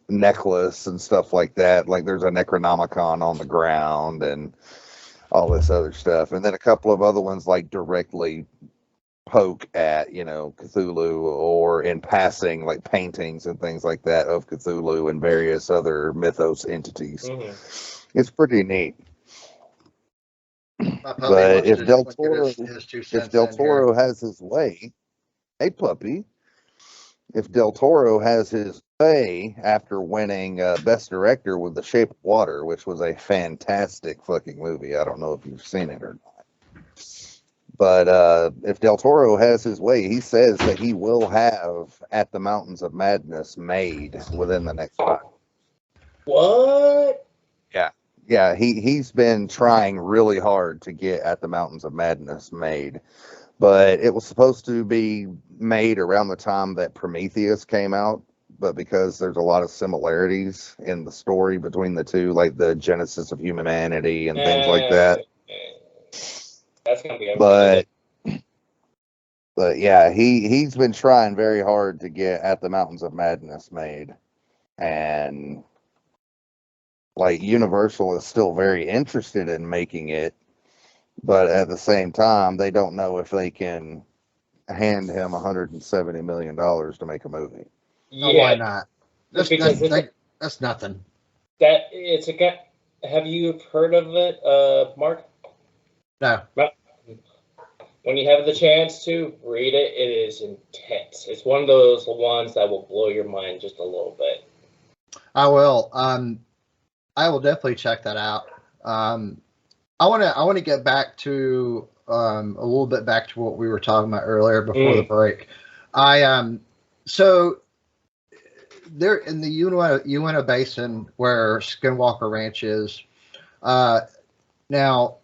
necklace and stuff like that. Like there's a Necronomicon on the ground and all this other stuff. And then a couple of other ones like directly poke at, Cthulhu, or in passing, like paintings and things like that of Cthulhu and various other mythos entities. Mm-hmm. It's pretty neat. But if Del Toro has his way, hey puppy, if Del Toro has his way after winning Best Director with The Shape of Water, which was a fantastic fucking movie. I don't know if you've seen it or not. But if Del Toro has his way, he says that he will have At the Mountains of Madness made within the next 5 years. What? Yeah, he's been trying really hard to get At the Mountains of Madness made. But it was supposed to be made around the time that Prometheus came out. But because there's a lot of similarities in the story between the two, like the genesis of humanity and things like that. That's gonna be but yeah, he's been trying very hard to get At the Mountains of Madness made, and like Universal is still very interested in making it, but at the same time they don't know if they can hand him $170 million to make a movie. Yeah, oh, why not? That's nothing. Have you heard of it, Mark? No. When you have the chance to read it, it is intense. It's one of those ones that will blow your mind just a little bit. I will. I will definitely check that out. I want to get back to a little bit back to what we were talking about earlier before the break. So they're in the Uinta Basin where Skinwalker Ranch is. Now,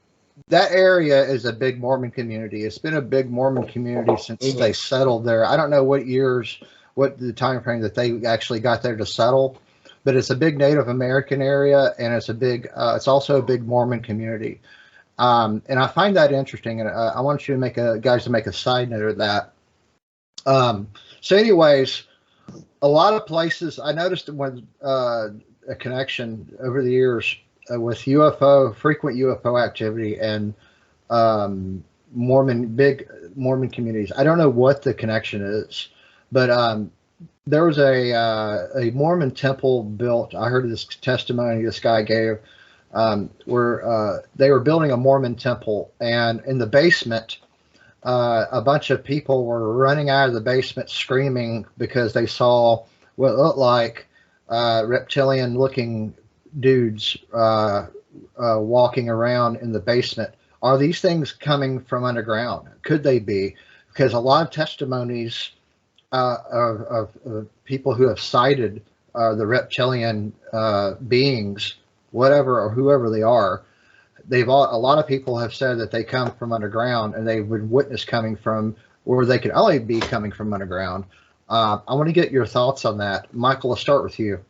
that area is a big Mormon community. It's been a big Mormon community since they settled there. I don't know what the time frame that they actually got there to settle, but it's a big Native American area, and it's also a big Mormon community. And I find that interesting, and I want you to make a side note of that. So anyways, a lot of places, I noticed when a connection over the years with frequent UFO activity and big Mormon communities. I don't know what the connection is, but there was a Mormon temple built. I heard this testimony this guy gave, where they were building a Mormon temple, and in the basement, a bunch of people were running out of the basement screaming because they saw what looked like reptilian-looking dudes walking around in the basement. Are these things coming from underground? Could they be? Because a lot of testimonies of people who have cited the reptilian beings, whatever or whoever they are, a lot of people have said that they come from underground, and they would witness coming from, or they could only be coming from underground. I want to get your thoughts on that, Michael. Let's start with you.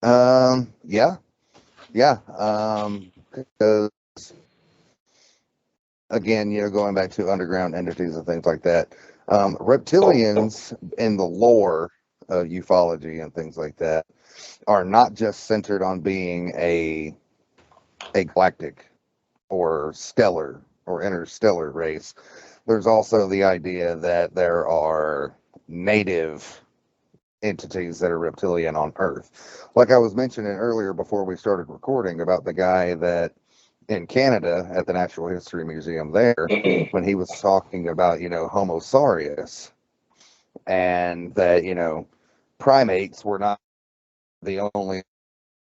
Yeah. Because again, going back to underground entities and things like that, reptilians in the lore of ufology and things like that are not just centered on being a galactic or stellar or interstellar race. There's also the idea that there are native entities that are reptilian on Earth. Like I was mentioning earlier before we started recording about the guy that in Canada at the Natural History Museum there, when he was talking about, Homo saurius, and that, primates were not the only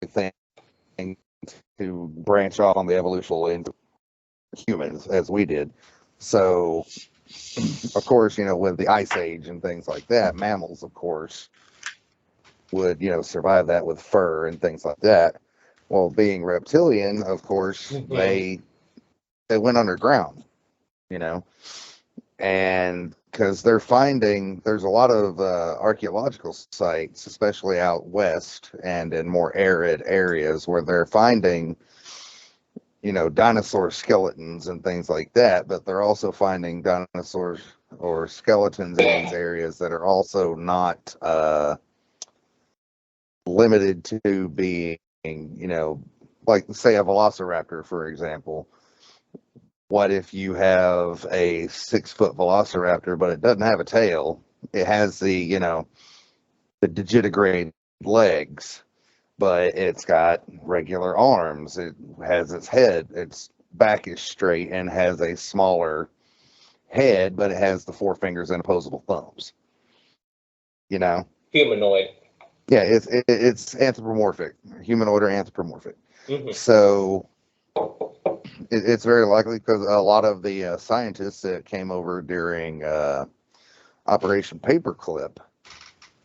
thing to branch off on the evolutional into humans as we did. So, of course, with the Ice Age and things like that, mammals, of course, would, survive that with fur and things like that. Well, being reptilian, of course, they went underground, and because they're finding, there's a lot of archaeological sites, especially out west and in more arid areas, where they're finding, dinosaur skeletons and things like that, but they're also finding dinosaurs or skeletons in these areas that are also not limited to being, like say a velociraptor, for example. What if you have a 6-foot velociraptor, but it doesn't have a tail? It has the, the digitigrade legs, but it's got regular arms. It has its head. Its back is straight and has a smaller head, but it has the 4 fingers and opposable thumbs. Humanoid. Yeah, it's anthropomorphic, humanoid or anthropomorphic. So it's very likely, because a lot of the scientists that came over during Operation Paperclip,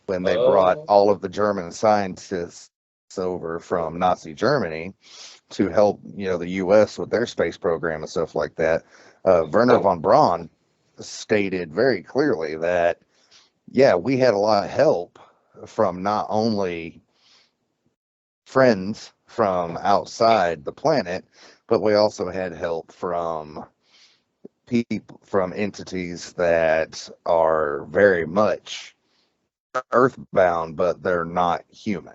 when they brought all of the German scientists over from Nazi Germany to help, the U.S. with their space program and stuff like that, Werner von Braun stated very clearly that, yeah, we had a lot of help from not only friends from outside the planet, but we also had help from people, from entities that are very much earthbound, but they're not human.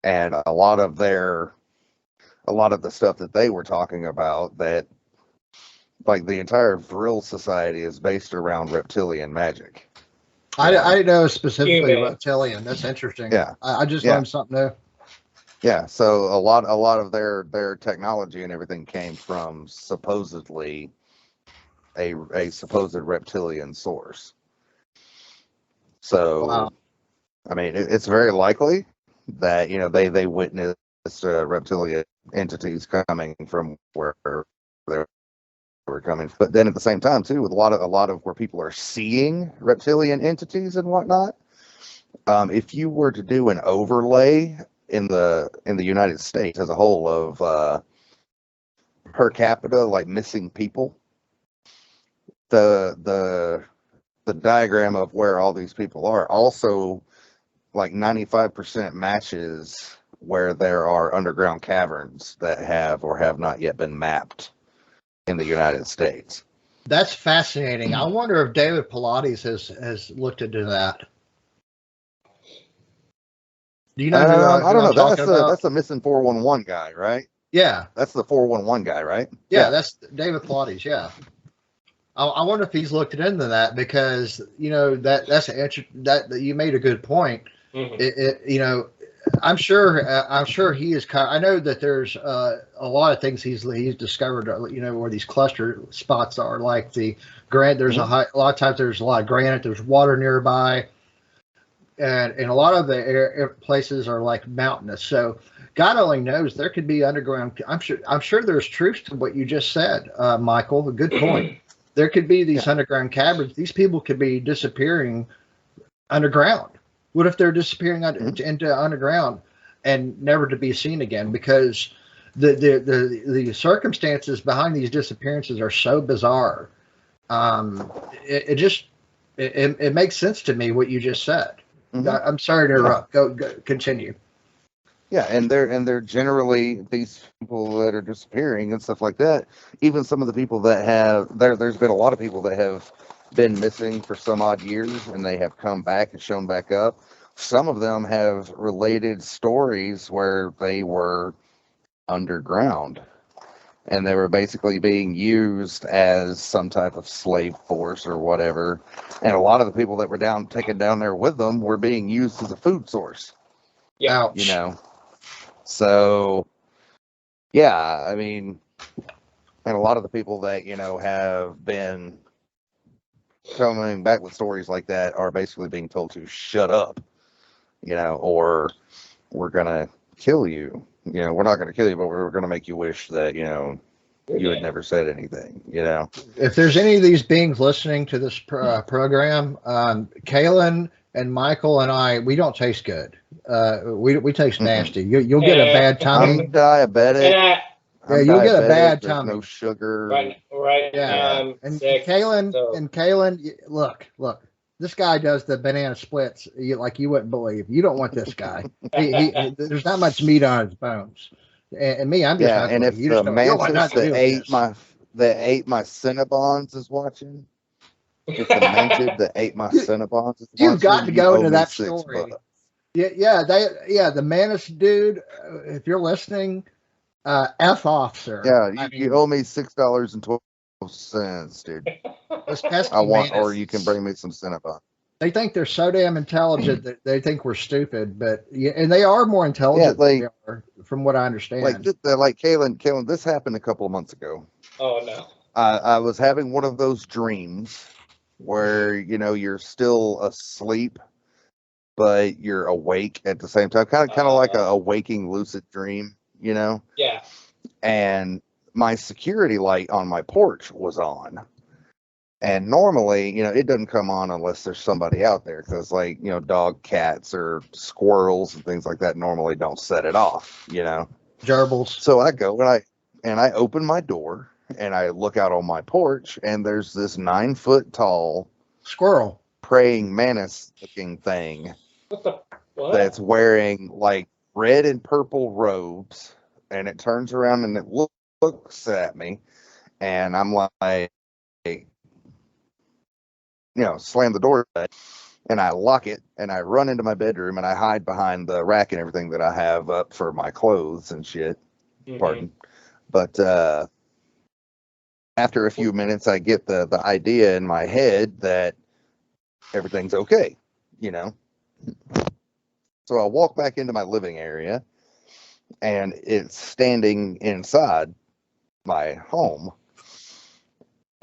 And a lot of the stuff that they were talking about, that like the entire Vril Society is based around reptilian magic. I know specifically reptilian. That's interesting. Yeah. I just learned something new. Yeah, so a lot of their technology and everything came from supposedly a supposed reptilian source. So, wow. I mean, it's very likely that they witnessed reptilian entities coming from where they were coming. But then at the same time too, with a lot of where people are seeing reptilian entities and whatnot, if you were to do an overlay in the United States as a whole of per capita, like missing people, the diagram of where all these people are also like 95% matches where there are underground caverns that have or have not yet been mapped in the United States. That's fascinating. I wonder if David Pilates has looked into that. Do you know who I don't know. That's the missing 411 guy, right? Yeah. That's the 411 guy, right? Yeah, that's David Pilates, yeah. I wonder if he's looked into that, because that you made a good point. Mm-hmm. I'm sure he is. I know that there's a lot of things he's discovered. Where these cluster spots are, like the granite. There's a lot of times there's a lot of granite. There's water nearby, and a lot of the places are like mountainous. So God only knows, there could be underground. I'm sure there's truth to what you just said, Michael. A good point. There could be these underground caverns. These people could be disappearing underground. What if they're disappearing into underground and never to be seen again? Because the circumstances behind these disappearances are so bizarre. It makes sense to me what you just said. I'm sorry to interrupt. Go continue. Yeah, and they're generally these people that are disappearing and stuff like that. Even some of the people that there's been a lot of people that have been missing for some odd years, and they have come back and shown back up. Some of them have related stories where they were underground, and they were basically being used as some type of slave force or whatever. And a lot of the people that were taken down there with them were being used as a food source. Yeah. Ouch. So, yeah, I mean, and a lot of the people that, have been coming back with stories like that are basically being told to shut up, or we're going to kill you. We're not going to kill you, but we're going to make you wish that, you had never said anything, If there's any of these beings listening to this program, Kaylin and Michael and I, we don't taste good. We taste nasty. You'll get a bad tummy. I'm diabetic. You'll get a bad There's tummy. no sugar. Right. Yeah. And Kaylin, look. This guy does the banana splits like you wouldn't believe. You don't want this guy. There's not much meat on his bones. And me, I'm just and if the mantis that ate my Cinnabons is watching, if the mantid that ate my Cinnabons is watching, you've got to go into that story. $6. The Manus dude, if you're listening, F off, sir. Yeah, you owe me $6.12, dude. Or you can bring me some Cinnabon. They think they're so damn intelligent that they think we're stupid, and they are more intelligent than we are, from what I understand. Like Kaylin, this happened a couple of months ago. Oh no. I was having one of those dreams where you're still asleep, but you're awake at the same time, kind of like a waking lucid dream, Yeah. And my security light on my porch was on, and normally, it doesn't come on unless there's somebody out there, because dog, cats, or squirrels and things like that normally don't set it off, Gerbils. So I go and I open my door and I look out on my porch, and there's this 9-foot tall squirrel praying mantis looking thing. What? That's wearing like red and purple robes, and it turns around and it looks at me, and I'm like, slam the door and I lock it, and I run into my bedroom and I hide behind the rack and everything that I have up for my clothes and shit. Pardon. But after a few minutes, I get the idea in my head that everything's okay, So I walk back into my living area, and it's standing inside my home.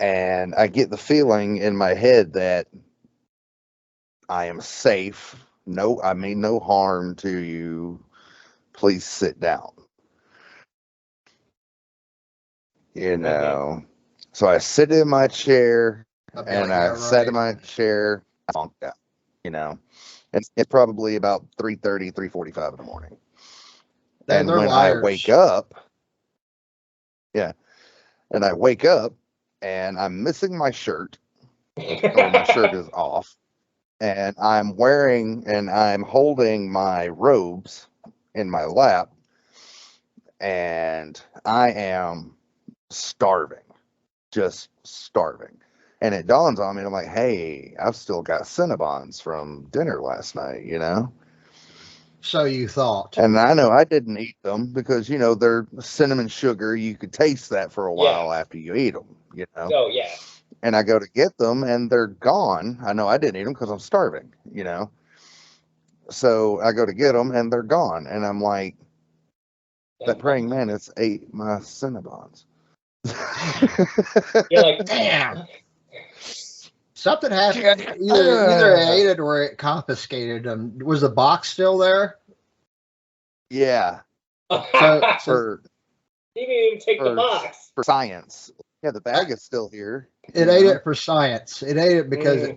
And I get the feeling in my head that I am safe. No, I mean no harm to you. Please sit down. So I sit in my chair, and I sat in my chair, zonked out, It's probably about 3:30, 3:45 in the morning. And when I wake up, and I wake up, and I'm missing my shirt, or my shirt is off, and I'm holding my robes in my lap, and I am starving, just starving. And it dawns on me, and I'm like, hey, I've still got Cinnabons from dinner last night, So you thought. And I know I didn't eat them because, they're cinnamon sugar. You could taste that for a while after you eat them, Oh, yeah. And I go to get them, and they're gone. I know I didn't eat them because I'm starving, So I go to get them, and they're gone. And I'm like, that praying mantis ate my Cinnabons. You're like, Damn. Something happened. Either it ate it or it confiscated them. Was the box still there? Yeah. You didn't even take the box. For science. Yeah, the bag is still here. It ate it for science. It ate it because,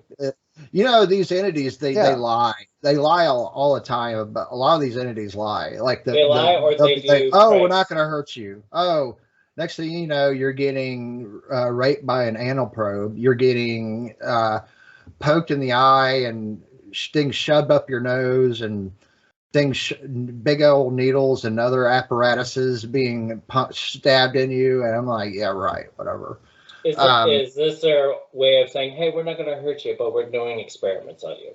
these entities, they lie. They lie all the time. But a lot of these entities lie. Like they lie or they do. Oh, we're not going to hurt you. Oh, next thing you know, you're getting raped by an anal probe. You're getting poked in the eye and things shoved up your nose and things, big old needles and other apparatuses being stabbed in you. And I'm like, yeah, right, whatever. Is this their way of saying, hey, we're not going to hurt you, but we're doing experiments on you?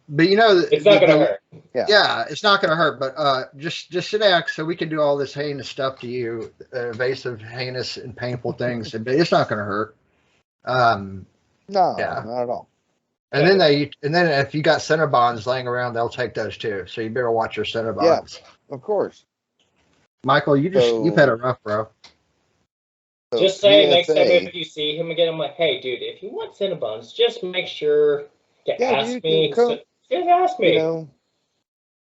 But it's not going to hurt. Yeah, it's not going to hurt. But just sit back so we can do all this heinous stuff to you, invasive, heinous, and painful things. But it's not going to hurt. No, not at all. And then if you got Cinnabons laying around, they'll take those too. So you better watch your Cinnabons. Yeah, of course. Michael, you've had it rough, bro. Just say next time if you see him again, I'm like, hey, dude, if you want Cinnabons, just make sure to ask me. Just ask me.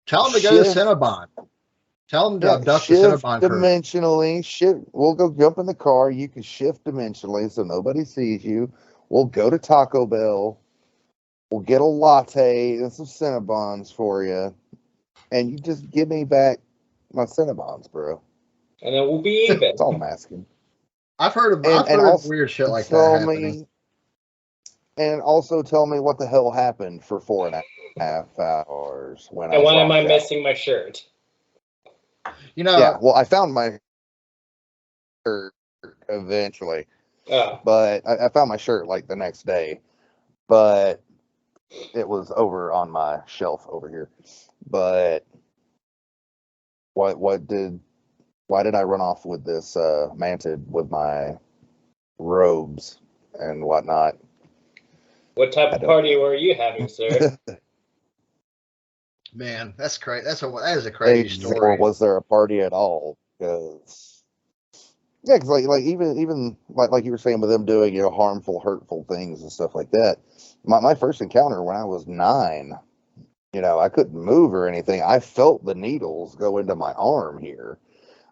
Tell him to go to Cinnabon. Tell him to abduct the Cinnabon crew. Dimensionally, shift. We'll go jump in the car. You can shift dimensionally so nobody sees you. We'll go to Taco Bell. We'll get a latte and some Cinnabons for you. And you just give me back my Cinnabons, bro. And then we'll be even. That's all I'm asking. I've heard of weird shit like that happening. And also tell me what the hell happened for 4.5 hours. And why am I missing my shirt? Yeah, well, I found my shirt eventually. But I found my shirt like the next day. But it was over on my shelf over here. But why did I run off with this manted with my robes and whatnot? What type of party were you having, sir? Man, that's crazy. That is a crazy story. Or was there a party at all? Because like even like you were saying with them doing harmful, hurtful things and stuff like that. My first encounter when I was 9, I couldn't move or anything. I felt the needles go into my arm here.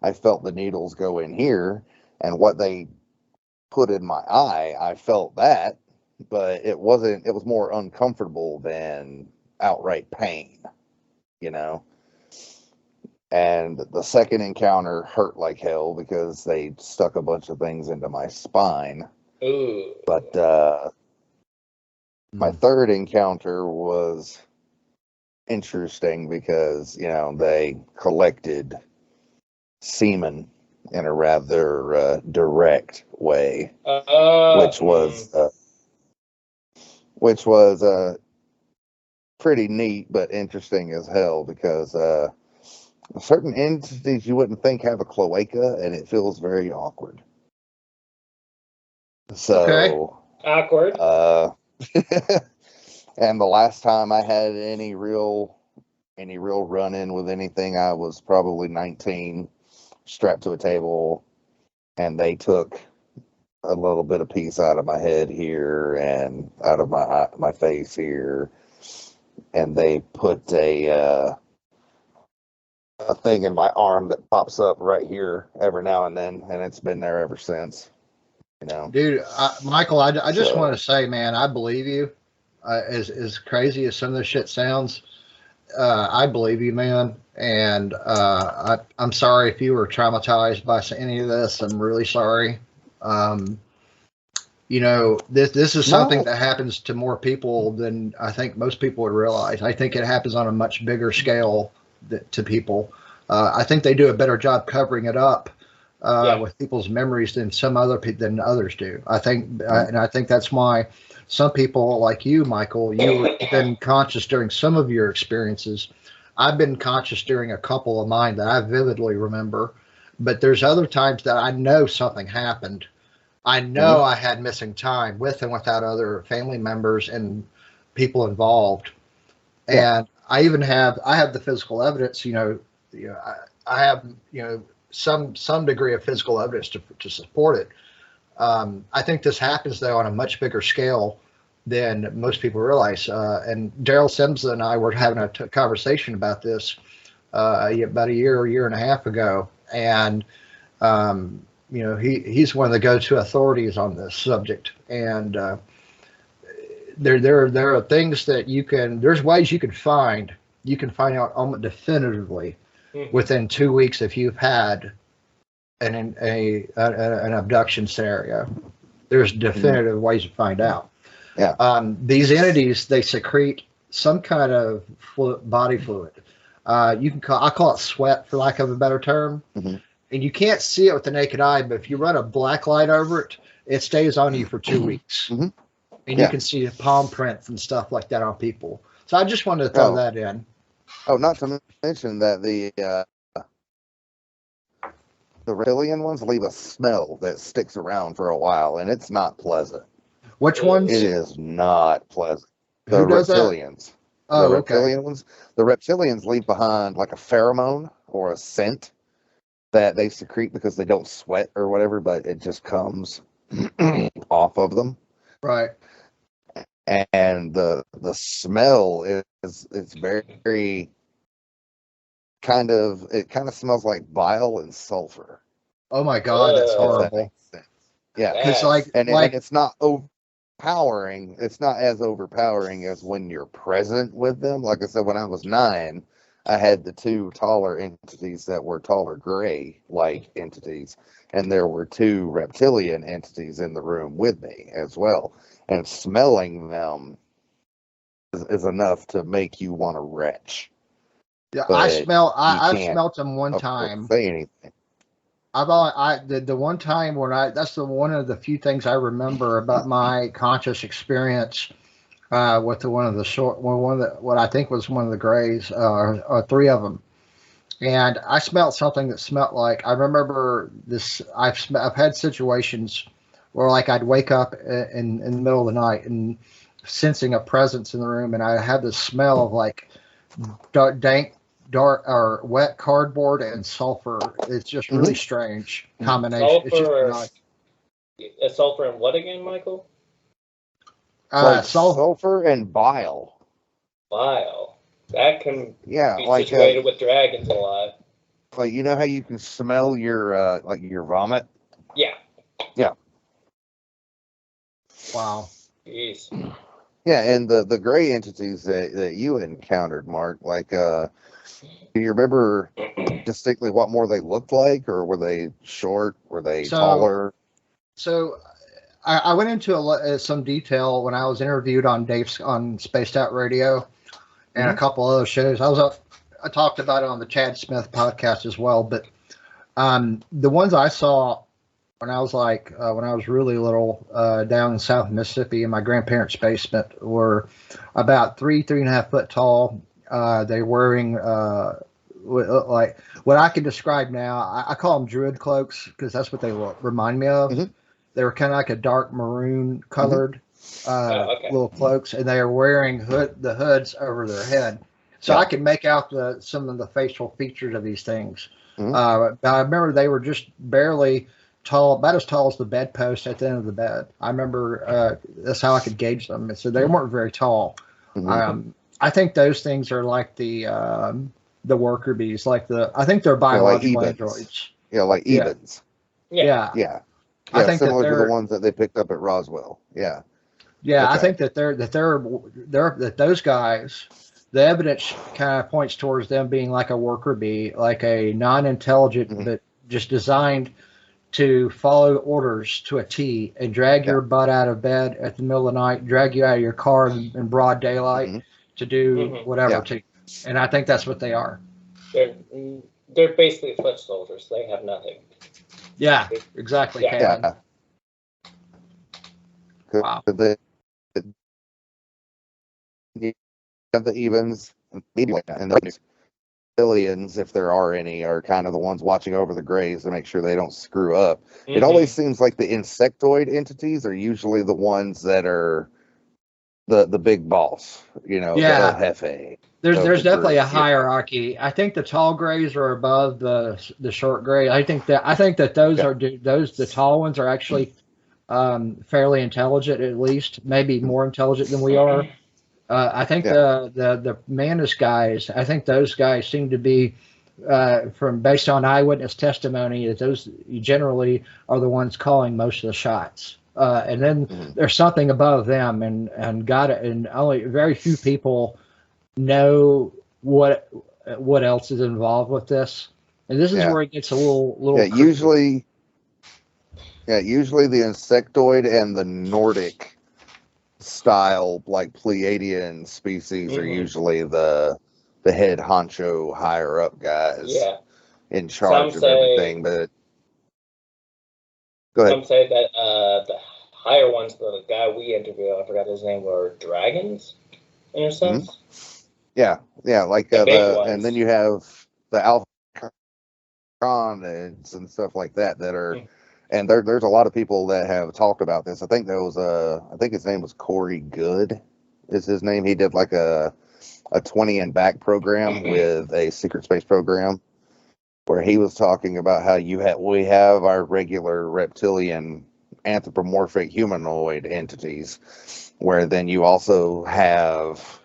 I felt the needles go in here, and what they put in my eye, I felt that, but it was more uncomfortable than outright pain, And the second encounter hurt like hell because they stuck a bunch of things into my spine. Ooh. But my third encounter was interesting because, they collected semen in a rather direct way, which was pretty neat but interesting as hell because certain entities you wouldn't think have a cloaca, and it feels very awkward. So awkward. And the last time I had any real run-in with anything, I was probably 19, strapped to a table, and they took a little bit of piece out of my head here and out of my face here, and they put a thing in my arm that pops up right here every now and then, and it's been there ever since. Dude, Michael, I just want to say, man, I believe you. As crazy as some of this shit sounds, I believe you, man. And I'm sorry if you were traumatized by any of this. I'm really sorry. This is something that happens to more people than I think most people would realize. I think it happens on a much bigger scale to people. I think they do a better job covering it up with people's memories than than others do. I think, and I think that's why some people like you, Michael, you've been conscious during some of your experiences. I've been conscious during a couple of mine that I vividly remember, but there's other times that I know something happened I know I had missing time with and without other family members and people involved. And I even have the physical evidence. I have some degree of physical evidence to support it. I think this happens though on a much bigger scale than most people realize. And Daryl Simpson and I were having a conversation about this about a year and a half ago, and he's one of the go-to authorities on this subject. And there are things that there's ways you can find out almost definitively within 2 weeks if you've had an abduction scenario. There's definitive ways to find out. Yeah. These entities, they secrete some kind of body fluid. I call it sweat, for lack of a better term. And you can't see it with the naked eye, but if you run a black light over it, it stays on you for 2 weeks. And you can see palm prints and stuff like that on people. So I just wanted to throw that in. Oh, not to mention that the reptilian ones leave a smell that sticks around for a while, and it's not pleasant. Which ones? It is not pleasant. The Who does reptilians. That? Oh, the reptilian ones. The reptilians leave behind like a pheromone or a scent that they secrete because they don't sweat or whatever, but it just comes off of them. Right. And the smell is very, very kind of smells like bile and sulfur. Oh my God, that's horrible. Yeah, because and it's not overpowering. It's not as overpowering as when you're present with them. Like I said, when I was 9, I had the 2 taller entities that were taller gray-like entities, and there were 2 reptilian entities in the room with me as well. And smelling them is enough to make you want to retch. Yeah, I've smelt them one time. Say anything. The one time when that's one of the few things I remember about my conscious experience with what I think was one of the grays, or 3 of them. And I smelled something that smelled like, I remember this, I've had situations where like I'd wake up in the middle of the night and sensing a presence in the room, and I had this smell of like dank, dark or wet cardboard and sulfur. It's just really strange combination. Sulfur and what again, Michael? Sulfur and bile. Bile. That can be like, situated with dragons a lot. Like, you know how you can smell your your vomit? Yeah. Yeah. Wow. Jeez. Yeah, and the gray entities that you encountered, Mark, like, do you remember distinctly what more they looked like, or were they short? Were they taller? So I went into some detail when I was interviewed on Spaced Out Radio and a couple other shows. I talked about it on the Chad Smith podcast as well, but the ones I saw when I was really little, down in South Mississippi in my grandparents' basement, were about 3.5 foot tall. They're wearing like what I can describe now. I call them druid cloaks because that's what they remind me of. They were kind of like a dark maroon colored little cloaks, and they are wearing the hoods over their head. So I can make out some of the facial features of these things. I remember they were just barely tall, about as tall as the bedpost at the end of the bed. I remember that's how I could gauge them. So they weren't very tall. I think those things are like the worker bees, I think they're biological androids. Yeah, like Evans. Yeah. I think similar to the ones that they picked up at Roswell. Yeah. Yeah, okay. I think that those guys, the evidence kind of points towards them being like a worker bee, like a non-intelligent, but just designed to follow orders to a T and drag your butt out of bed at the middle of the night, drag you out of your car in broad daylight to do whatever to you. And I think that's what they are. They're basically foot soldiers. They have nothing. Yeah, exactly. Yeah. Wow. The Evans, and reptilians, if there are any, are kind of the ones watching over the Greys to make sure they don't screw up. Mm-hmm. It always seems like the insectoid entities are usually the ones that are the big boss, the El Jefe. There's definitely a group, hierarchy. I think the tall grays are above the short gray. I think that those are the tall ones are actually fairly intelligent, at least maybe more intelligent than we are. I think the Manus guys, I think those guys seem to be based on eyewitness testimony, that those generally are the ones calling most of the shots. And then there's something above them, and only very few people know what else is involved with this. And this is where it gets a little. Usually the insectoid and the Nordic style, like Pleiadian species, are usually the head honcho, higher up guys in charge of everything. But go ahead. Some say that the higher ones, the guy we interviewed, I forgot his name, were dragons, in a sense. Yeah, like and then you have the alpha conids and stuff like that are. And there's a lot of people that have talked about this. I think I think his name was Corey Good, is his name. He did like a 20 and back program with a secret space program, where he was talking about how we have our regular reptilian anthropomorphic humanoid entities, where then you also have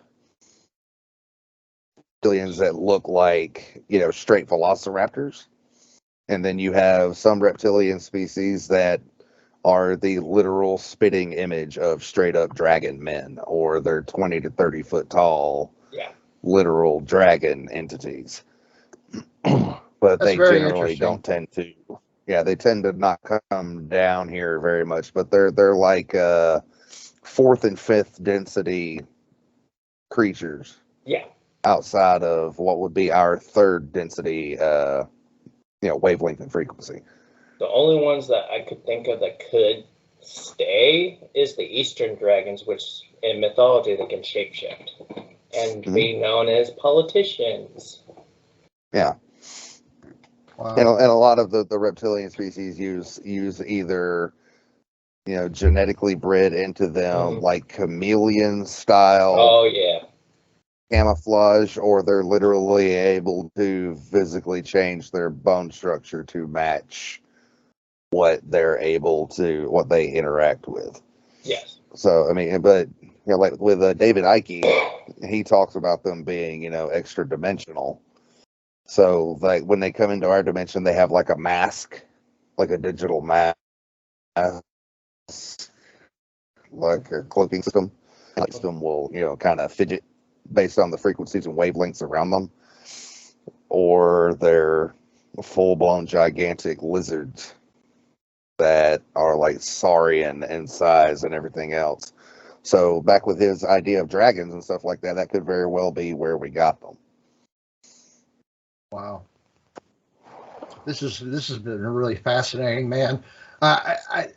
reptilians that look like straight velociraptors. And then you have some reptilian species that are the literal spitting image of straight up dragon men, or they're 20 to 30 foot tall, literal dragon entities. But they generally don't tend to, they tend to not come down here very much. But they're like fourth and fifth density creatures. Yeah. Outside of what would be our third density wavelength and frequency. The only ones that I could think of that could stay is the Eastern dragons, which in mythology they can shapeshift and be known as politicians. Yeah. Wow. And a lot of the reptilian species use either genetically bred into them, like chameleon style. Oh yeah. Camouflage, or they're literally able to physically change their bone structure to match what they interact with. Yes. So I mean, but like with David Icke, he talks about them being extra dimensional. So like when they come into our dimension, they have like a mask, like a digital mask, like a cloaking system. And the system will kind of fidget based on the frequencies and wavelengths around them, or they're full-blown gigantic lizards that are like saurian in size and everything else. So back with his idea of dragons and stuff like that could very well be where we got them. Wow, this has been really fascinating, man. I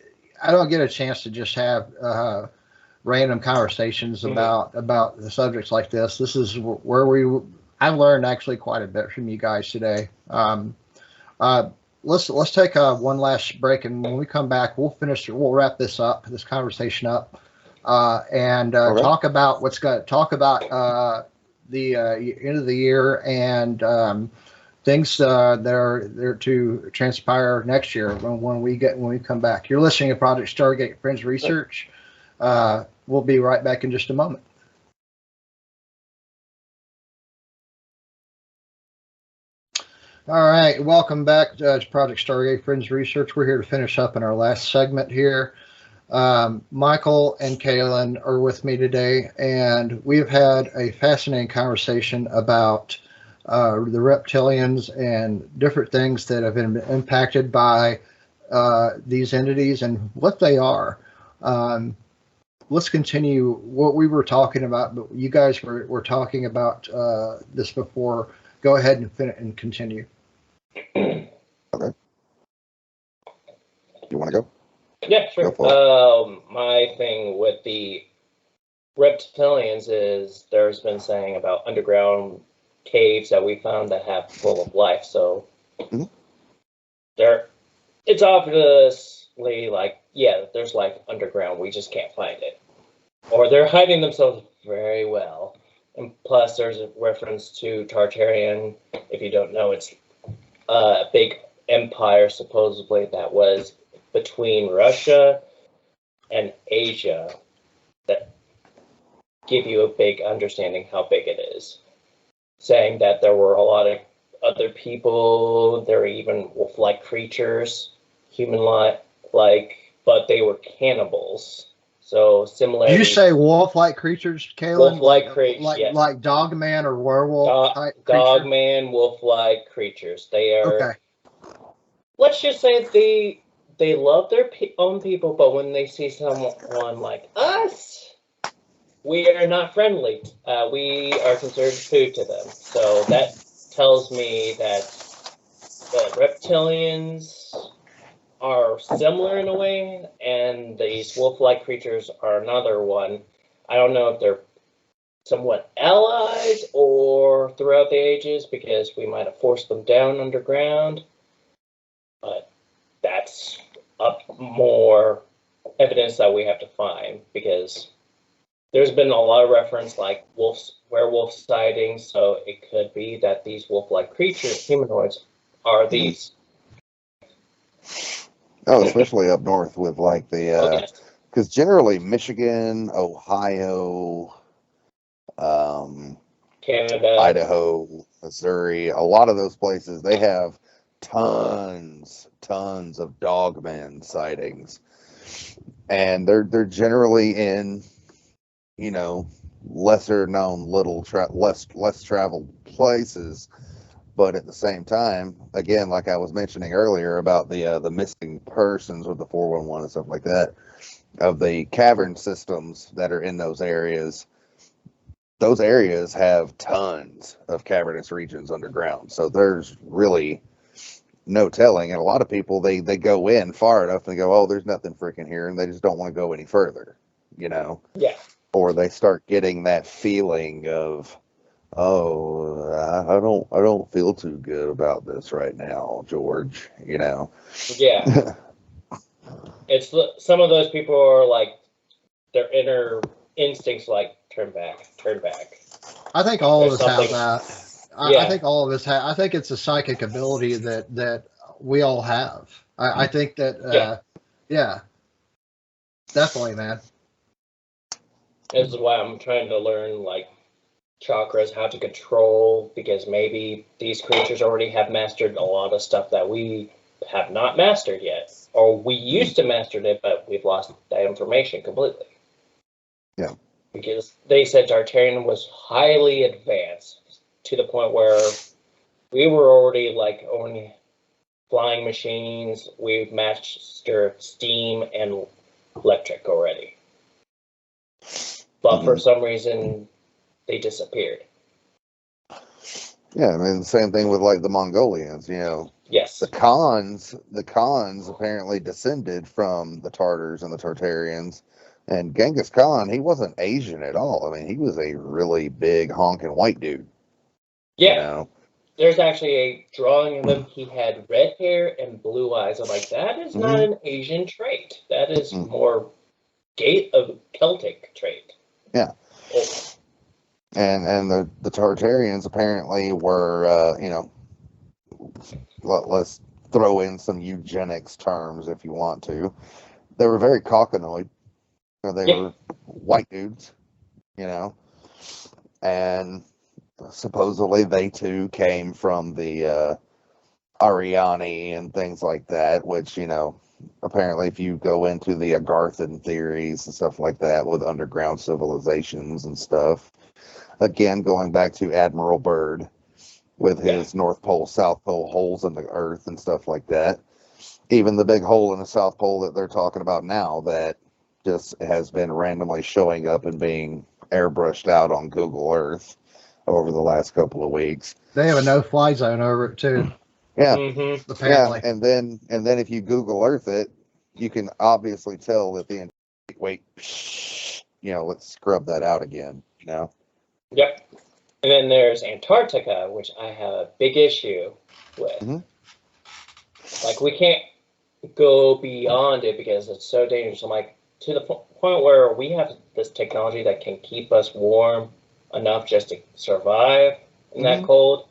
don't get a chance to just have random conversations about the subjects like this. This is where I've learned actually quite a bit from you guys today. Let's take one last break, and when we come back, we'll wrap this conversation up, and talk about the end of the year and things that are there to transpire next year when we come back. You're listening to Project Stargate Fringe Research. We'll be right back in just a moment. All right, welcome back to Project Stargate Fringe Research. We're here to finish up in our last segment here. Michael and Kaylin are with me today, and we've had a fascinating conversation about the reptilians and different things that have been impacted by these entities and what they are. Let's continue what we were talking about, but you guys were talking about this before. Go ahead and continue. Okay. You want to go? Yeah, sure. My thing with the reptilians is there's been saying about underground caves that we found that have full of life. So Mhm. it's obviously like, yeah, there's life underground. We just can't find it, or they're hiding themselves very well. And plus, there's a reference to Tartarian. If you don't know, it's a big empire supposedly that was between Russia and Asia that give you a big understanding how big it is. Saying that there were a lot of other people, there were even wolf-like creatures, human-like, but they were cannibals. So similar. Did you say wolf-like creatures, Kalen? Wolf-like creatures, yes. Like Dogman or werewolf type creature? Dogman, wolf-like creatures. They are. Okay. Let's just say they love their own people, but when they see someone like us, we are not friendly. We are considered food to them. So that tells me that the reptilians are similar in a way, and these wolf-like creatures are another one. I don't know if they're somewhat allies or throughout the ages, because we might have forced them down underground. But that's up more evidence that we have to find, because there's been a lot of reference like werewolf sightings, so it could be that these wolf-like creatures, humanoids, are these. Oh, especially up north with like the, because generally Michigan, Ohio, Canada, Idaho, Missouri, a lot of those places, they have tons of dogman sightings, and they're generally in, you know, lesser known, less traveled places. But at the same time, again, like I was mentioning earlier about the missing persons with the 411 and stuff like that, of the cavern systems that are in those areas have tons of cavernous regions underground. So there's really no telling. And a lot of people, they go in far enough and they go, oh, there's nothing freaking here, and they just don't want to go any further, you know? Yeah. Or they start getting that feeling of, oh, I don't feel too good about this right now, George, you know? Yeah. It's some of those people are like, their inner instincts like, turn back. I think all of us have that. I think all of us have. I think it's a psychic ability that we all have. I think that, yeah, definitely, man. This is why I'm trying to learn like chakras, how to control, because maybe these creatures already have mastered a lot of stuff that we have not mastered yet, or we used to master it, but we've lost that information completely. Yeah. Because they said Tartarian was highly advanced to the point where we were already like owning flying machines. We've mastered steam and electric already. But for some reason, they disappeared. Yeah, I mean, the same thing with like the Mongolians, you know. Yes. The Khans apparently descended from the Tartars and the Tartarians. And Genghis Khan, he wasn't Asian at all. I mean, he was a really big honking white dude. Yeah. You know? There's actually a drawing of him. He had red hair and blue eyes. I'm like, that is not an Asian trait. That is more a Celtic trait. Yeah. Oh. And the Tartarians apparently were, you know, let's throw in some eugenics terms if you want to. They were very caucanoid. They were white dudes, you know, and supposedly they too came from the Ariani and things like that, which, you know, apparently if you go into the Agarthan theories and stuff like that with underground civilizations and stuff, again, going back to Admiral Byrd with his North Pole, South Pole holes in the earth and stuff like that. Even the big hole in the South Pole that they're talking about now that just has been randomly showing up and being airbrushed out on Google Earth over the last couple of weeks. They have a no-fly zone over it too. Yeah. Apparently. Yeah, and then if you Google Earth it, you can obviously tell that the wait, you know, let's scrub that out again, you know. Yep. And then there's Antarctica, which I have a big issue with. Mhm. Like, we can't go beyond it because it's so dangerous. I'm like, to the point where we have this technology that can keep us warm enough just to survive in that cold.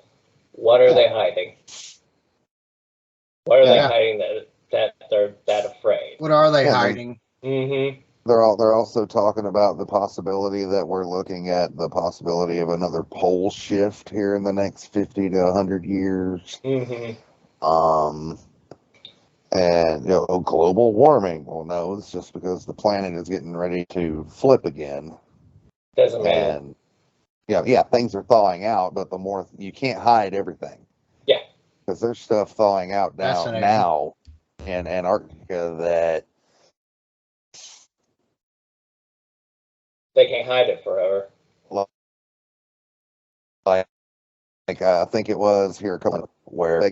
What are they hiding? What are they hiding that they're that afraid? What are they hiding? Mm-hmm. They're also talking about the possibility that we're looking at the possibility of another pole shift here in the next 50 to 100 years. Mm-hmm. And global warming. Well, no, it's just because the planet is getting ready to flip again. Doesn't matter. And things are thawing out, but the more you can't hide everything. Yeah. Because there's stuff thawing out now in Antarctica that they can't hide it forever. Like I think it was here a couple where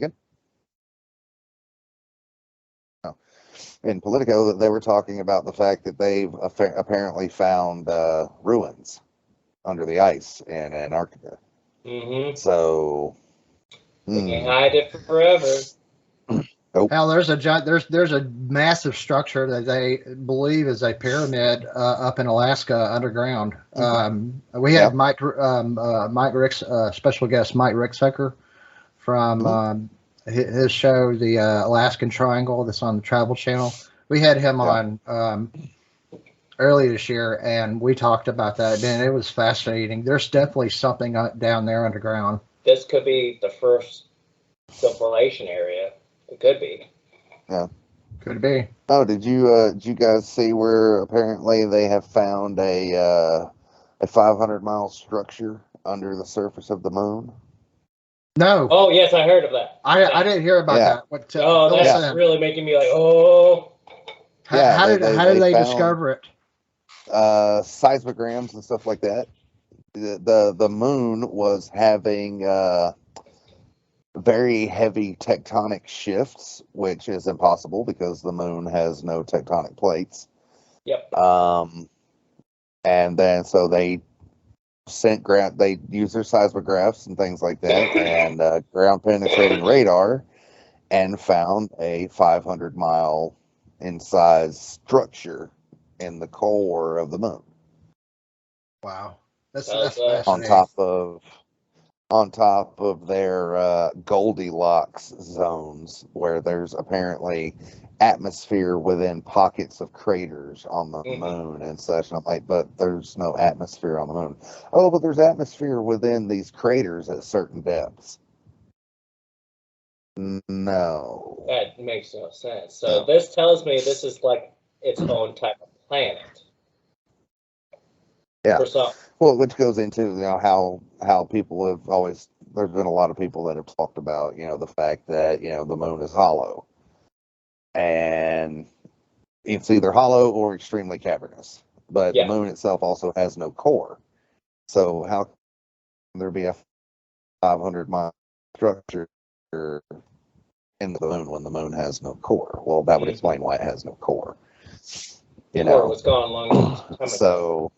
in Politico that they were talking about the fact that they've apparently found ruins under the ice in Antarctica. Mm-hmm. So they can't hide it forever. Now there's a massive structure that they believe is a pyramid up in Alaska underground. We had Mike Rick's special guest Mike Ricksecker from his show, the Alaskan Triangle, that's on the Travel Channel. We had him on early this year, and we talked about that, and it was fascinating. There's definitely something down there underground. This could be the first civilization area. It could be. Yeah. Could be. Oh, did you guys see where apparently they have found a 500-mile structure under the surface of the moon? No. Oh yes, I heard of that. I didn't hear about that. What, that's really making me like, oh. How did they discover it? Seismograms and stuff like that. The moon was having very heavy tectonic shifts, which is impossible because the moon has no tectonic plates. Yep. And then so they they use their seismographs and things like that and ground penetrating radar and found a 500-mile in size structure in the core of the moon. Wow. That's on top of their Goldilocks zones, where there's apparently atmosphere within pockets of craters on the moon and such. And I'm like, but there's no atmosphere on the moon. Oh, but there's atmosphere within these craters at certain depths. No. That makes no sense. So this tells me this is like its own type of planet. Yeah. Well, which goes into how people have always, there's been a lot of people that have talked about the fact that the moon is hollow, and it's either hollow or extremely cavernous. But the moon itself also has no core. So how can there be a 500-mile structure in the moon when the moon has no core? Well, that would explain why it has no core. Core was gone long time ago.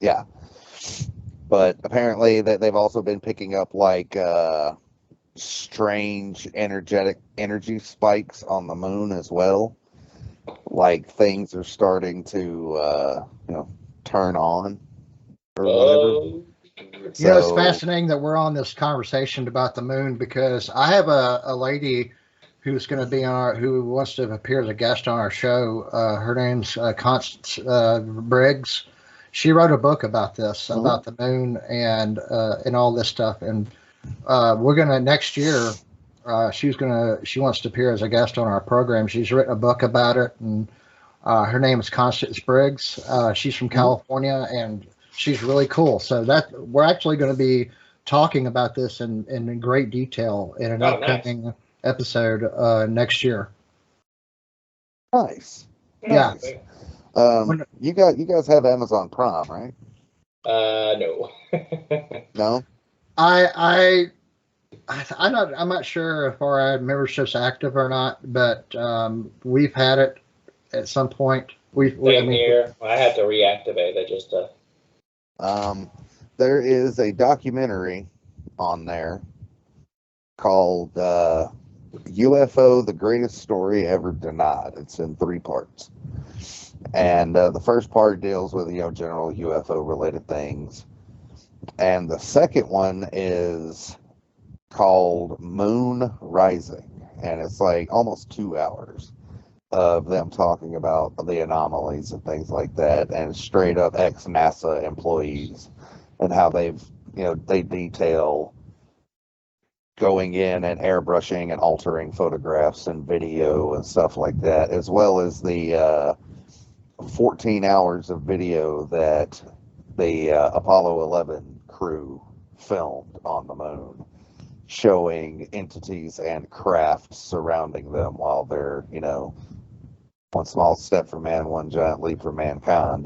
Yeah, but apparently that they've also been picking up like strange energy spikes on the moon as well. Like things are starting to turn on or whatever. It's fascinating that we're on this conversation about the moon, because I have a lady who's going to be who wants to appear as a guest on our show. Her name's Constance Briggs. She wrote a book about this, about the moon and all this stuff. And we're gonna next year. She wants to appear as a guest on our program. She's written a book about it, and her name is Constance Briggs. She's from California, and she's really cool. So that we're actually going to be talking about this in great detail in an upcoming episode next year. Nice. Yeah. You guys have Amazon Prime, right? No. No. I'm not sure if our membership's active or not, but we've had it at some point. Same here. I had to reactivate it just to. there is a documentary on there called UFO: The Greatest Story Ever Denied. It's in 3 parts. And the first part deals with, general UFO related things. And the second one is called Moon Rising. And it's like almost 2 hours of them talking about the anomalies and things like that, and straight up ex-NASA employees and how they've, they detail going in and airbrushing and altering photographs and video and stuff like that, as well as the 14 hours of video that the Apollo 11 crew filmed on the moon, showing entities and craft surrounding them while they're, one small step for man, one giant leap for mankind,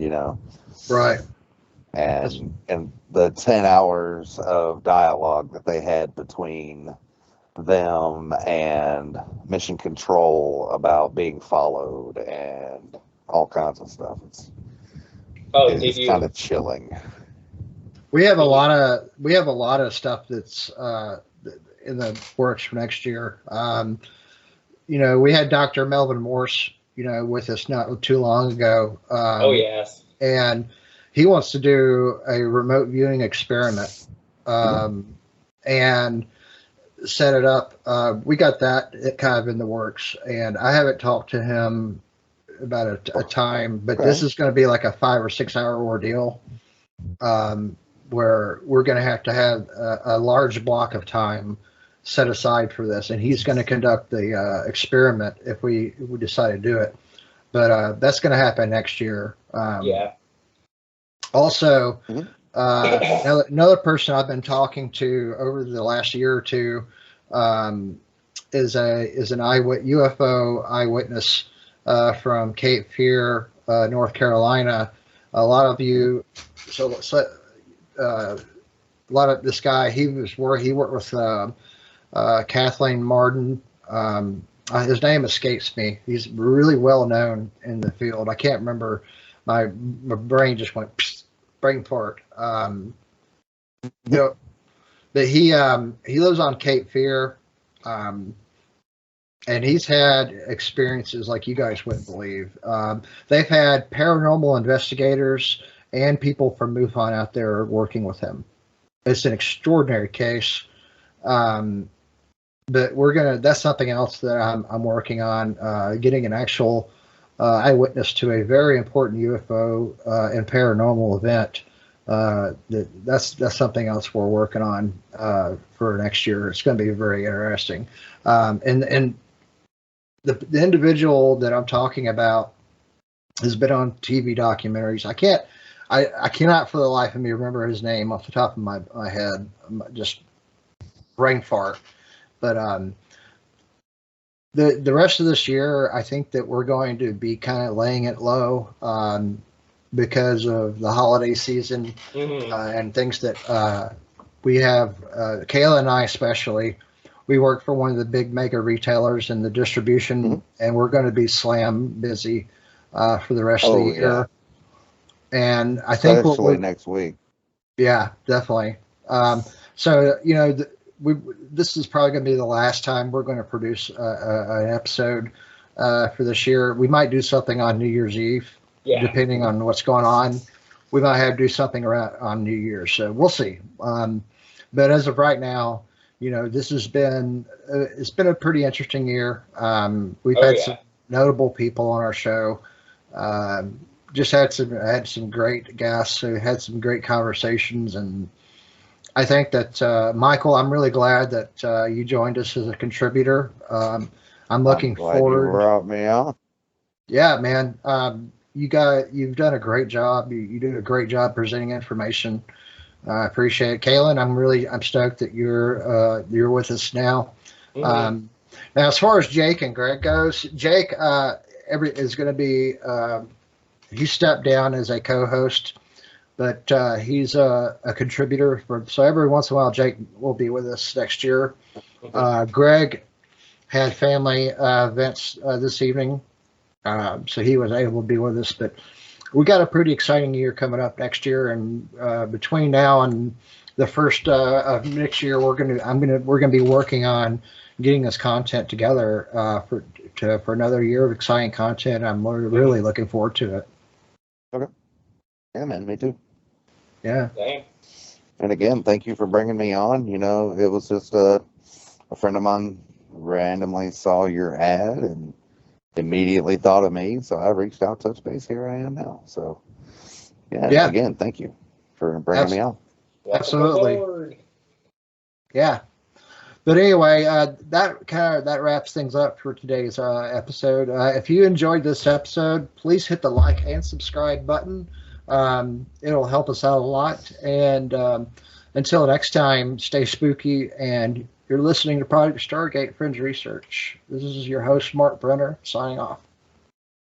Right. And the 10 hours of dialogue that they had between them and Mission Control about being followed and all kinds of stuff. It's kind of chilling. We have a lot of stuff that's in the works for next year. We had Dr. Melvin Morse, with us not too long ago. Oh yes. And he wants to do a remote viewing experiment, and set it up. We got that kind of in the works, and I haven't talked to him about a time, but this is going to be like a 5 or 6 hour ordeal, where we're going to have a large block of time set aside for this, and he's going to conduct the experiment if we decide to do it. But that's going to happen next year. Yeah. Also, another person I've been talking to over the last year or two is an UFO eyewitness from Cape Fear, North Carolina. A lot of you, a lot of this guy. He worked with Kathleen Martin. His name escapes me. He's really well known in the field. I can't remember. My brain just went brain fart. But he lives on Cape Fear, and he's had experiences like you guys wouldn't believe. They've had paranormal investigators and people from MUFON out there working with him. It's an extraordinary case. But that's something else that I'm working on, getting an actual eyewitness to a very important UFO and paranormal event. That's something else we're working on for next year. It's going to be very interesting. And the individual that I'm talking about has been on TV documentaries. I cannot for the life of me remember his name off the top of my head. Just brain fart. But the rest of this year, I think that we're going to be kind of laying it low because of the holiday season and things that we have. Kayla and I especially, we work for one of the big mega retailers in the distribution, and we're going to be slam busy for the rest of the year. And I think especially next week. Yeah, definitely. So this is probably going to be the last time we're going to produce an episode for this year. We might do something on New Year's Eve, depending on what's going on. We might have to do something around on New Year's, so we'll see. But as of right now, this has been it's been a pretty interesting year. We've had some notable people on our show. Just had some great guests who had some great conversations, and I think that, Michael, I'm really glad that you joined us as a contributor. I'm looking forward. You brought me on. Yeah, man. You've done a great job. You do a great job presenting information. I appreciate it, Kaylin. I'm stoked that you're with us now. Now, as far as Jake and Greg goes, Jake is going to be. He stepped down as a co-host. But he's a contributor. So every once in a while, Jake will be with us next year. Greg had family events this evening, so he was able to be with us. But we got a pretty exciting year coming up next year, and between now and the first of next year, we're gonna be working on getting this content together for another year of exciting content. I'm really looking forward to it. Okay. Yeah, man, me too. Yeah. Same. And again, thank you for bringing me on. You know, it was just a friend of mine randomly saw your ad and immediately thought of me, so I reached out, touch base. Here I am now. So, yeah. Again, thank you for bringing me on. Absolutely. Yeah. But anyway, that wraps things up for today's episode. If you enjoyed this episode, please hit the like and subscribe button. It'll help us out a lot. And until next time, stay spooky. And you're listening to Project Stargate Fringe Research. This is your host, Mark Brenner, signing off.